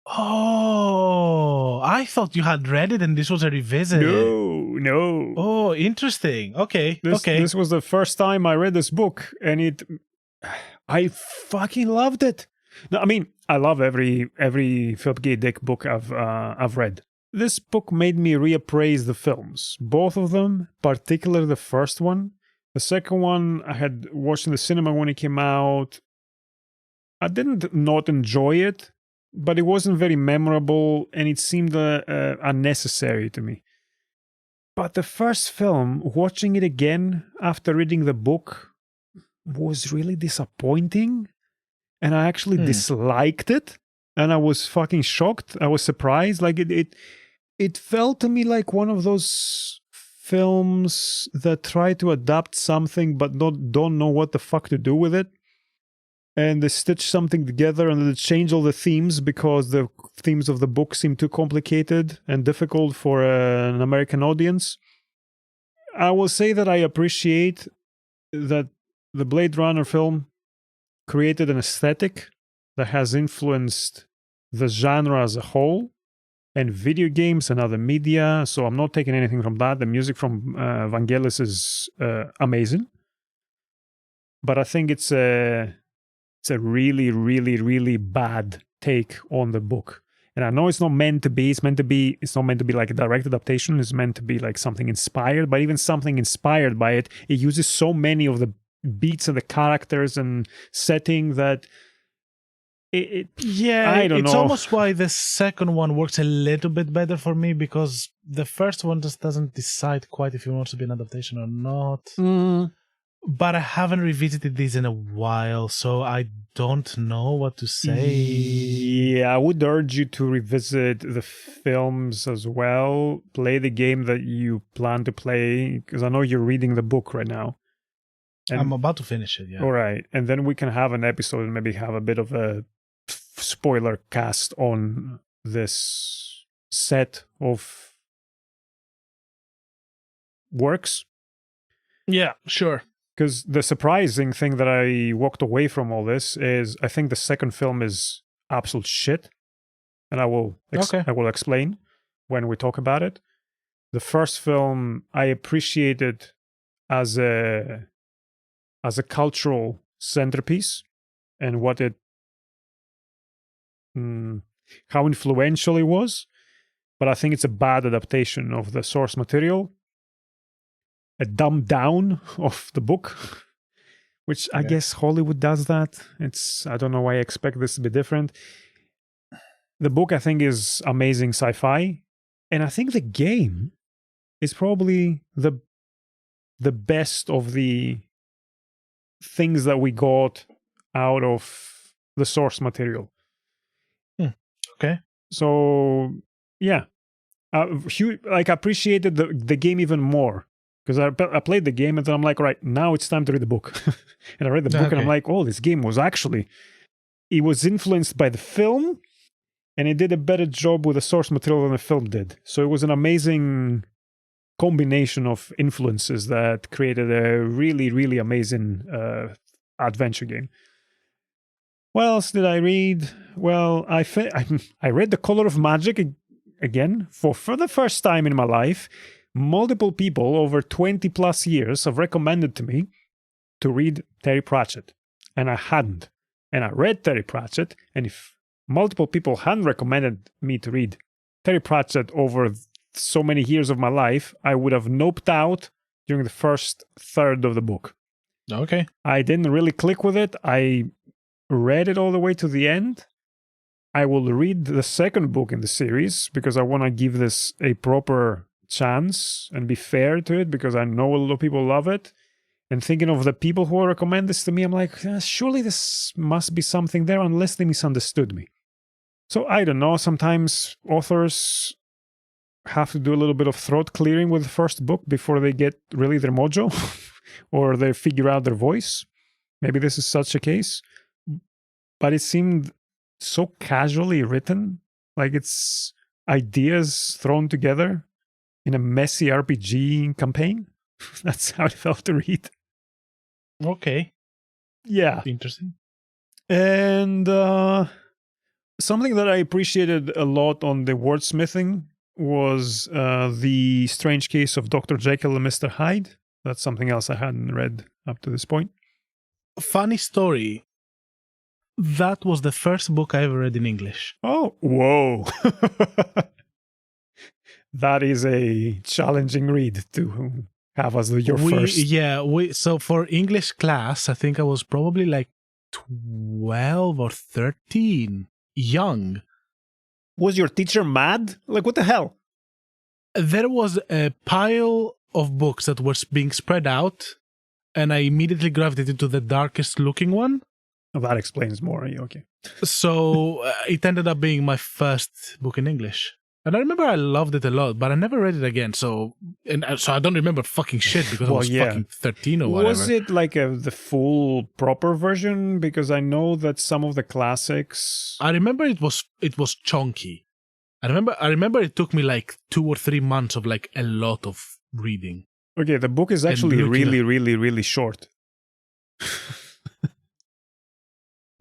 Oh, I thought you had read it and this was a revisit. No. Oh, interesting. Okay, This was the first time I read this book, and I fucking loved it. No, I mean, I love every Philip K. Dick book I've read. This book made me reappraise the films, both of them, particularly the first one. The second one I had watched in the cinema when it came out. I didn't not enjoy it, but it wasn't very memorable, and it seemed unnecessary to me. But the first film, watching it again after reading the book, was really disappointing, and I actually disliked it, and I was fucking shocked. I was surprised. Like it felt to me like one of those films that try to adapt something but don't know what the fuck to do with it, and they stitch something together and they change all the themes because the themes of the book seem too complicated and difficult for an American audience. I will say that I appreciate that the Blade Runner film created an aesthetic that has influenced the genre as a whole, and video games and other media. So I'm not taking anything from that. The music from Vangelis is amazing. But I think it's a really, really, really bad take on the book. And I know it's not meant to be. It's not meant to be like a direct adaptation. It's meant to be like something inspired. But even something inspired by it, it uses so many of the beats and the characters and setting that I don't know. It's almost why the second one works a little bit better for me, because the first one just doesn't decide quite if it wants to be an adaptation or not. But I haven't revisited these in a while, so I don't know what to say. Yeah, I would urge you to revisit the films as well. Play the game that you plan to play, because I know you're reading the book right now. And I'm about to finish it, yeah. All right. And then we can have an episode and maybe have a bit of a spoiler cast on this set of works. Yeah, sure. Because the surprising thing that I walked away from all this is I think the second film is absolute shit. And I will explain when we talk about it. The first film I appreciated as a cultural centerpiece and what it how influential it was, but I think it's a bad adaptation of the source material, a dumbed down of the book, which I guess Hollywood does that. I don't know why I expect this to be different. The book, I think, is amazing sci-fi, and I think the game is probably the best of the things that we got out of the source material. Okay. So yeah, I appreciated the game even more, because I played the game and then I'm like, all right, now it's time to read the book. And I read the book and I'm like, oh, this game was it was influenced by the film, and it did a better job with the source material than the film did. So it was an amazing combination of influences that created a really, really amazing adventure game. What else did I read? Well, I read The Color of Magic again for the first time in my life. Multiple people over 20 plus years have recommended to me to read Terry Pratchett, and I hadn't. And I read Terry Pratchett, and if multiple people hadn't recommended me to read Terry Pratchett over so many years of my life, I would have noped out during the first third of the book. Okay. I didn't really click with it. I read it all the way to the end. I will read the second book in the series because I want to give this a proper chance and be fair to it because I know a lot of people love it. And thinking of the people who recommend this to me, I'm like, surely this must be something there unless they misunderstood me. So I don't know. Sometimes authors have to do a little bit of throat clearing with the first book before they get really their mojo or they figure out their voice. Maybe this is such a case. But it seemed so casually written, like it's ideas thrown together in a messy RPG campaign. That's how it felt to read. Okay. Yeah. Interesting. And something that I appreciated a lot on the wordsmithing was the strange case of Dr. Jekyll and Mr. Hyde. That's something else I hadn't read up to this point. Funny story. That was the first book I ever read in English. Oh, whoa. That is a challenging read to have as your first. Yeah, so for English class, I think I was probably like 12 or 13, young. Was your teacher mad? Like, what the hell? There was a pile of books that were being spread out, and I immediately gravitated to the darkest looking one. Oh, that explains more. Okay. So it ended up being my first book in English. And I remember I loved it a lot, but I never read it again. So I don't remember fucking shit because I was fucking 13 or whatever. Was it like the full proper version? Because I know that some of the classics. I remember it was chunky. I remember it took me like 2 or 3 months of like a lot of reading. Okay, the book is actually really, really, really short.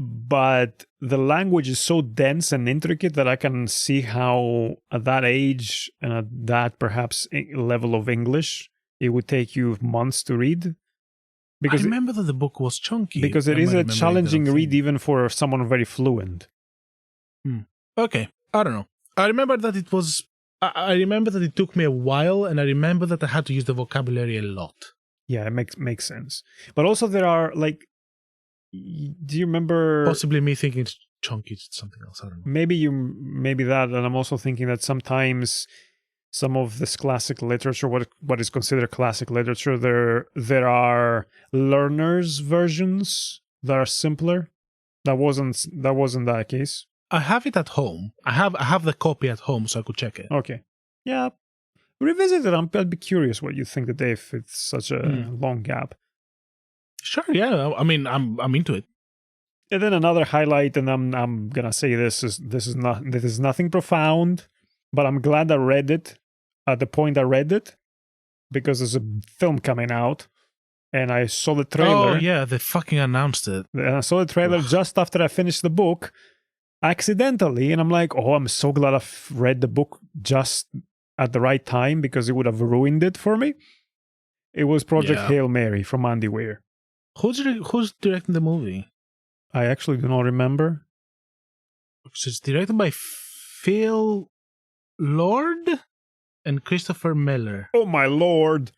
But the language is so dense and intricate that I can see how at that age and at that perhaps level of English, it would take you months to read. Because I remember that the book was chunky. Because it is a challenging read even for someone very fluent. Okay, I don't know. I remember that it was... I remember that it took me a while, and I remember that I had to use the vocabulary a lot. Yeah, it makes sense. But also there are like... Do you remember? Possibly me thinking it's chunky, it's something else. I don't know. Maybe that, and I'm also thinking that sometimes some of this classic literature, what is considered classic literature, there are learners' versions that are simpler. That wasn't that case. I have it at home. I have the copy at home, so I could check it. Okay, yeah, revisit it. I'd be curious what you think today if it's such a long gap. Sure, yeah. I mean, I'm into it. And then another highlight, and I'm gonna say this is nothing profound, but I'm glad I read it at the point I read it because there's a film coming out, and I saw the trailer. Oh yeah, they fucking announced it. And I saw the trailer just after I finished the book, accidentally, and I'm like, oh, I'm so glad I've read the book just at the right time because it would have ruined it for me. It was Project Hail Mary from Andy Weir. Who's directing the movie? I actually do not remember. So it's directed by Phil Lord and Christopher Miller. Oh my lord!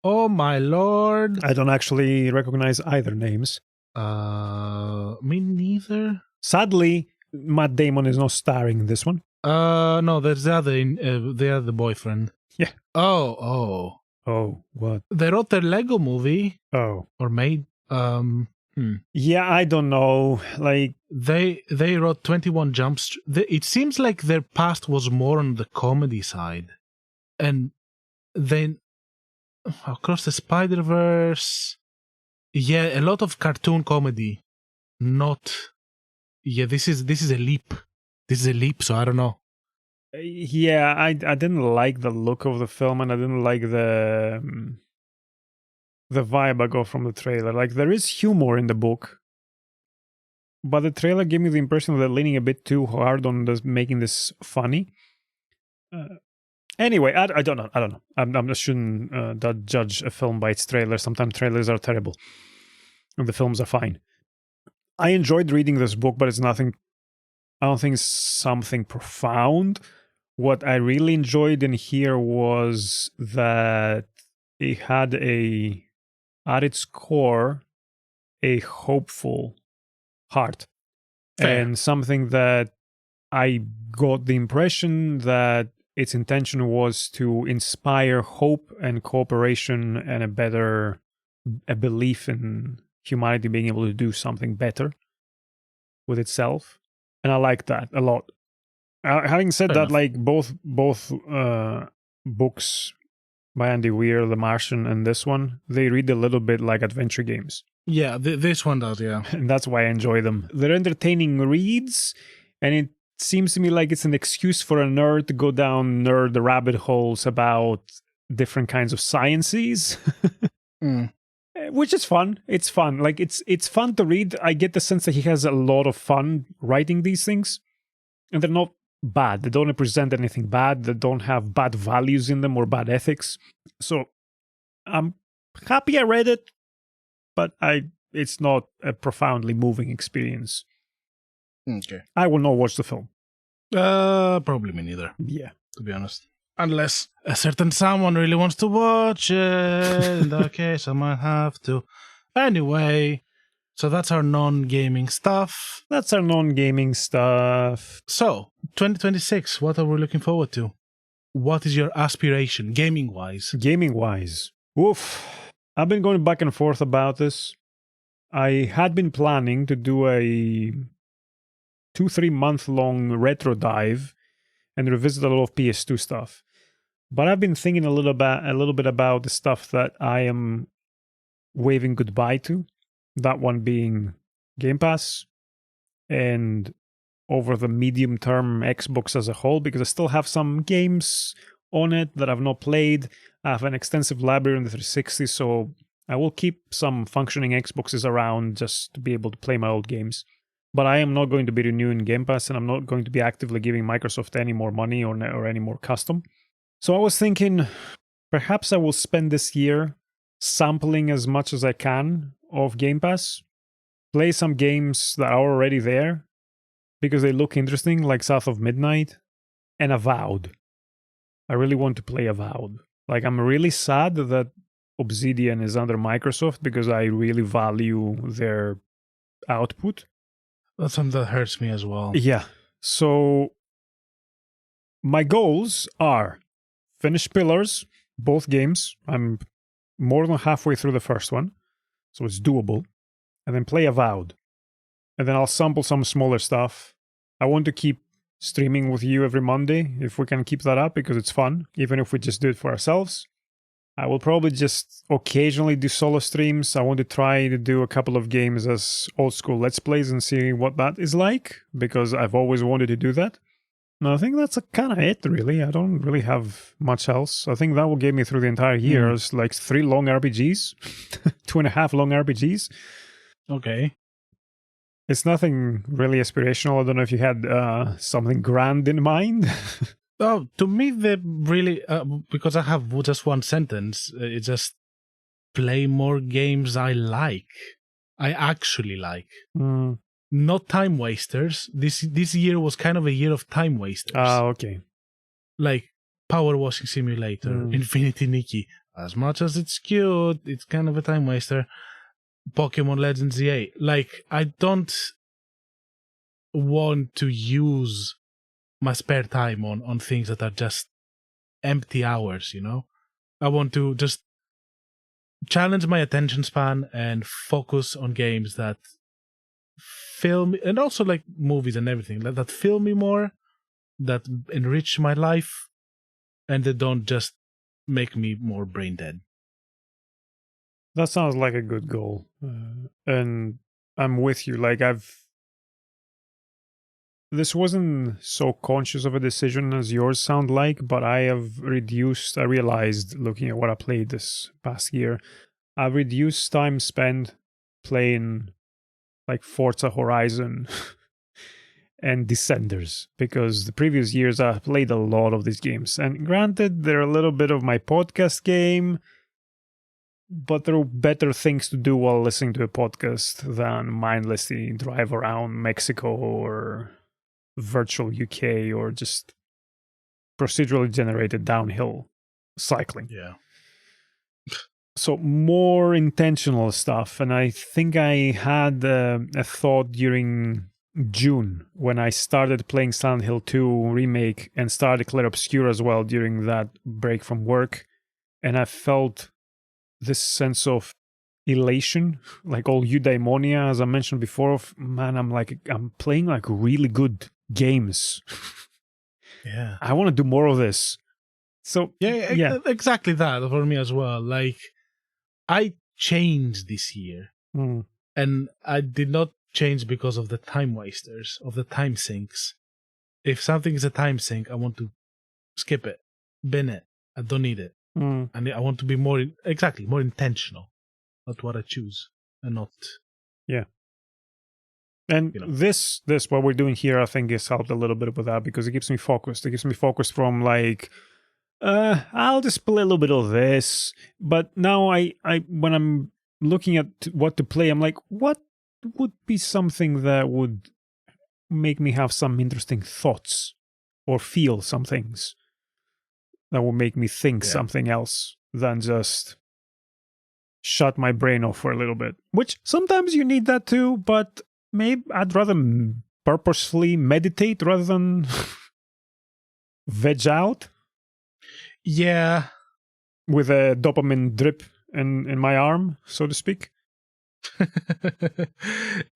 Oh my lord! I don't actually recognize either names. Me neither. Sadly, Matt Damon is not starring in this one. No, there's the other boyfriend. Yeah. Oh, what? They wrote their Lego movie. Oh. Or made. Yeah, I don't know. Like they wrote 21 Jump Street. It seems like their past was more on the comedy side, and then Across the Spider-Verse. Yeah, a lot of cartoon comedy. Not. Yeah, this is a leap. This is a leap. So I don't know. Yeah, I didn't like the look of the film, and I didn't like the vibe I got from the trailer. Like, there is humor in the book, but the trailer gave me the impression that they're leaning a bit too hard on making this funny. Anyway, I don't know. I don't know. I shouldn't judge a film by its trailer. Sometimes trailers are terrible, and the films are fine. I enjoyed reading this book, but it's nothing. I don't think it's something profound. What I really enjoyed in here was that it had at its core, a hopeful heart. Fair. And something that I got the impression that its intention was to inspire hope and cooperation and a belief in humanity being able to do something better with itself. And I like that a lot. Having said Fair that, enough. like both books by Andy Weir, The Martian, and this one, they read a little bit like adventure games. Yeah, this one does, yeah. And that's why I enjoy them. They're entertaining reads, and it seems to me like it's an excuse for a nerd to go down nerd rabbit holes about different kinds of sciences. Which is fun. It's fun. Like it's fun to read. I get the sense that he has a lot of fun writing these things. And they're not bad. They don't represent anything bad. They don't have bad values in them or bad ethics. So I'm happy I read it, but it's not a profoundly moving experience. Okay. I will not watch the film. Probably me neither, Yeah. to be honest. Unless a certain someone really wants to watch it. In that case, I might have to. Anyway, so that's our non-gaming stuff. That's our non-gaming stuff. So, 2026, what are we looking forward to? What is your aspiration, gaming-wise? Gaming-wise. Oof. I've been going back and forth about this. I had been planning to do a 2-3 month long retro dive and revisit a lot of PS2 stuff. But I've been thinking a little bit about the stuff that I am waving goodbye to. That one being Game Pass and over the medium term Xbox as a whole, because I still have some games on it that I've not played. I have an extensive library on the 360, so I will keep some functioning Xboxes around just to be able to play my old games. But I am not going to be renewing Game Pass, and I'm not going to be actively giving Microsoft any more money or any more custom. So I was thinking, perhaps I will spend this year sampling as much as I can of Game Pass, play some games that are already there because they look interesting, like South of Midnight and Avowed. I really want to play Avowed. Like, I'm really sad that Obsidian is under Microsoft because I really value their output. That's something that hurts me as well. Yeah. So my goals are finish Pillars, both games. I'm more than halfway through the first one, so it's doable. And then play Avowed. And then I'll sample some smaller stuff. I want to keep streaming with you every Monday, if we can keep that up, because it's fun, even if we just do it for ourselves. I will probably just occasionally do solo streams. I want to try to do a couple of games as old school Let's Plays and see what that is like, because I've always wanted to do that. And I think that's kind of it, really. I don't really have much else. I think that will get me through the entire year. It's like 3 long RPGs, 2.5 long RPGs. Okay. It's nothing really aspirational. I don't know if you had something grand in mind. Oh, to me, the really because I have just one sentence. It's just play more games I like. I actually like. Not time wasters. This year was kind of a year of time wasters. Okay. Like PowerWash Simulator, Infinity Nikki. As much as it's cute, it's kind of a time waster. Pokemon Legends ZA. Like, I don't want to use my spare time on things that are just empty hours, you know? I want to just challenge my attention span and focus on games that fill me, and also like movies and everything, that fill me more, that enrich my life, and that don't just make me more brain dead. That sounds like a good goal. And I'm with you. Like, this wasn't so conscious of a decision as yours sound like, but I realized looking at what I played this past year, I've reduced time spent playing like Forza Horizon and Descenders, because the previous years I played a lot of these games. And granted, they're a little bit of my podcast game, but there are better things to do while listening to a podcast than mindlessly drive around Mexico or virtual UK or just procedurally generated downhill cycling. Yeah. So more intentional stuff. And I think I had a thought during June when I started playing Silent Hill 2 remake and started Clair Obscur as well during that break from work. And I felt this sense of elation, like all eudaimonia, as I mentioned before, of man, I'm playing like really good games. Yeah. I want to do more of this. So yeah, exactly that for me as well. Like, I changed this year, and I did not change because of the time wasters, of the time sinks. If something is a time sink, I want to skip it, bin it. I don't need it. And I want to be more intentional. Not what I choose, and not. Yeah. And this what we're doing here, I think, has helped a little bit with that, because it keeps me focused. It keeps me focused from like, I'll just play a little bit of this. But now I when I'm looking at what to play, I'm like, what would be something that would make me have some interesting thoughts or feel some things that will make me think something else than just shut my brain off for a little bit. Which sometimes you need that too, but maybe I'd rather purposefully meditate rather than veg out. Yeah. With a dopamine drip in my arm, so to speak.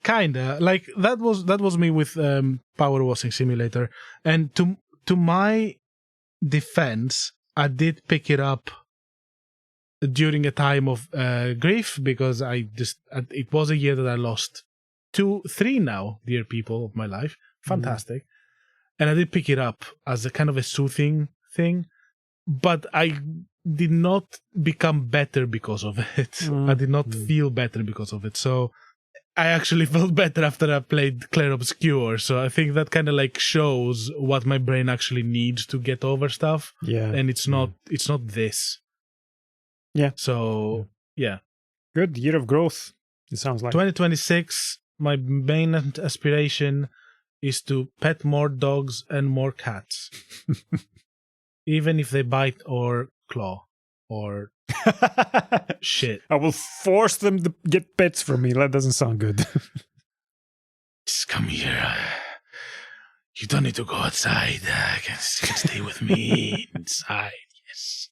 Kinda. Like that was me with PowerWash Simulator. And to my defense, I did pick it up during a time of grief, because it was a year that I lost 3 now dear people of my life. Fantastic. And I did pick it up as a kind of a soothing thing, but I did not become better because of it. I did not feel better because of it. So I actually felt better after I played Clair Obscur. So I think that kind of like shows what my brain actually needs to get over stuff. Yeah. And it's not this. Yeah. So yeah. Good year of growth, it sounds like. 2026, my main aspiration is to pet more dogs and more cats. Even if they bite or claw or shit. I will force them to get pets from me. That doesn't sound good. Just come here. You don't need to go outside. You can stay with me inside. Yes.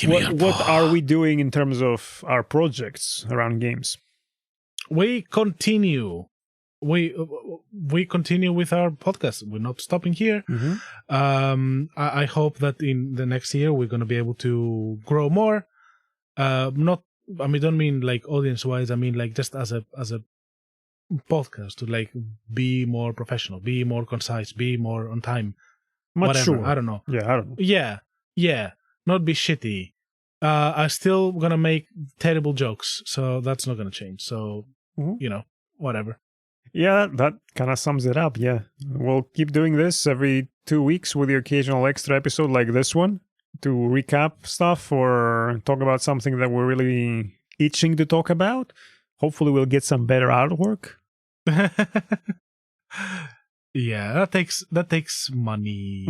What are we doing in terms of our projects around games? We continue. We continue with our podcast. We're not stopping here. I hope that in the next year we're going to be able to grow more. Don't mean like audience wise. I mean like just as a podcast, to like be more professional, be more concise, be more on time. Mature. I don't know. Yeah, I don't know. Yeah. Not be shitty. I'm still gonna make terrible jokes, so that's not gonna change. So whatever. Yeah, that kind of sums it up. Yeah, we'll keep doing this every 2 weeks with the occasional extra episode like this one to recap stuff or talk about something that we're really itching to talk about. Hopefully we'll get some better artwork. Yeah, that takes money,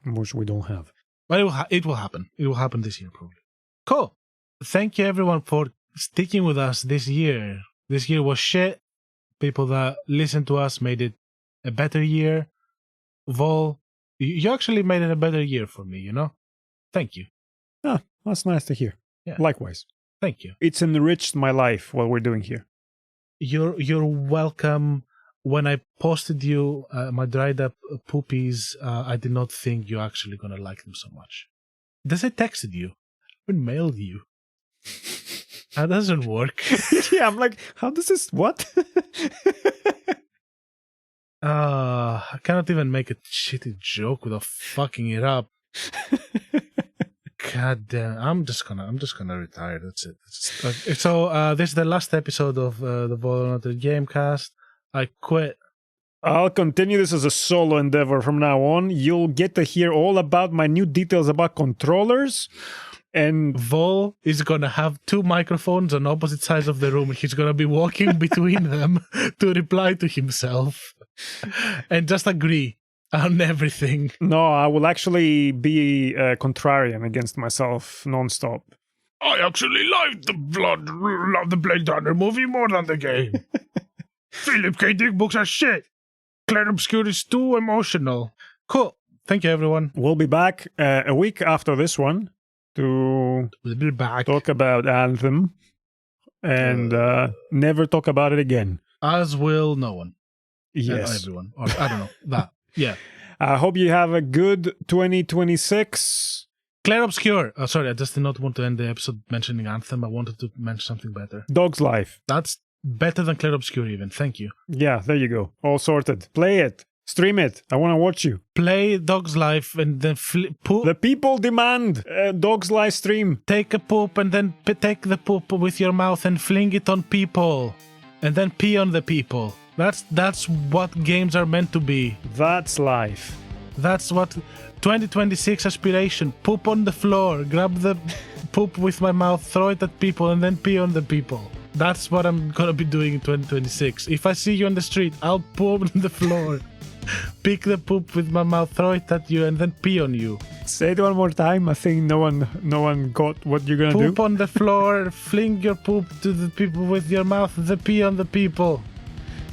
which we don't have. But it will happen. It will happen this year probably. Cool. Thank you everyone for sticking with us this year. This year was shit. People that listened to us made it a better year. Vol, you actually made it a better year for me, Thank you. Ah, that's nice to hear. Yeah. Likewise. Thank you. It's enriched my life, what we're doing here. You're welcome. When I posted you my dried up poopies, I did not think you're actually going to like them so much. Does I texted you? I mailed you. That doesn't work. Yeah, I'm like, how does this, what? I cannot even make a shitty joke without fucking it up. God damn! I'm just gonna retire. That's it. So this is the last episode of the VoleMaulder Gamecast. I quit. I'll continue this as a solo endeavor from now on. You'll get to hear all about my new details about controllers. And Vol is gonna have 2 microphones on opposite sides of the room. He's gonna be walking between them to reply to himself and just agree on everything. No, I will actually be contrarian against myself nonstop. I actually love the Blade Runner movie more than the game. Philip K. Dick books are shit. Clair Obscur is too emotional. Cool. Thank you, everyone. We'll be back a week after this one to We'll be back. talk about Anthem and never talk about it again. As will no one. Yes. Everyone. Or, I don't know. That. Yeah. I hope you have a good 2026. Clair Obscur. Oh, sorry, I just did not want to end the episode mentioning Anthem. I wanted to mention something better. Dog's Life. That's better than Clair Obscur even. Thank you. Yeah, there you go. All sorted. Play it. Stream it. I want to watch you. Play Dog's Life and then poop. The people demand Dog's Life stream. Take a poop and then take the poop with your mouth and fling it on people. And then pee on the people. That's what games are meant to be. That's life. That's what 2026 aspiration. Poop on the floor. Grab the poop with my mouth, throw it at people, and then pee on the people. That's what I'm gonna be doing in 2026. If I see you on the street, I'll poop on the floor. Pick the poop with my mouth, throw it at you, and then pee on you. Say it one more time. I think no one got what you're gonna do. Poop on the floor, fling your poop to the people with your mouth, then pee on the people.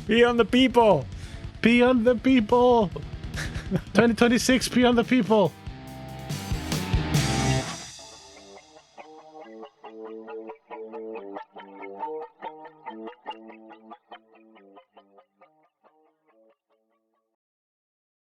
Pee on the people. Pee on the people. 2026, pee on the people.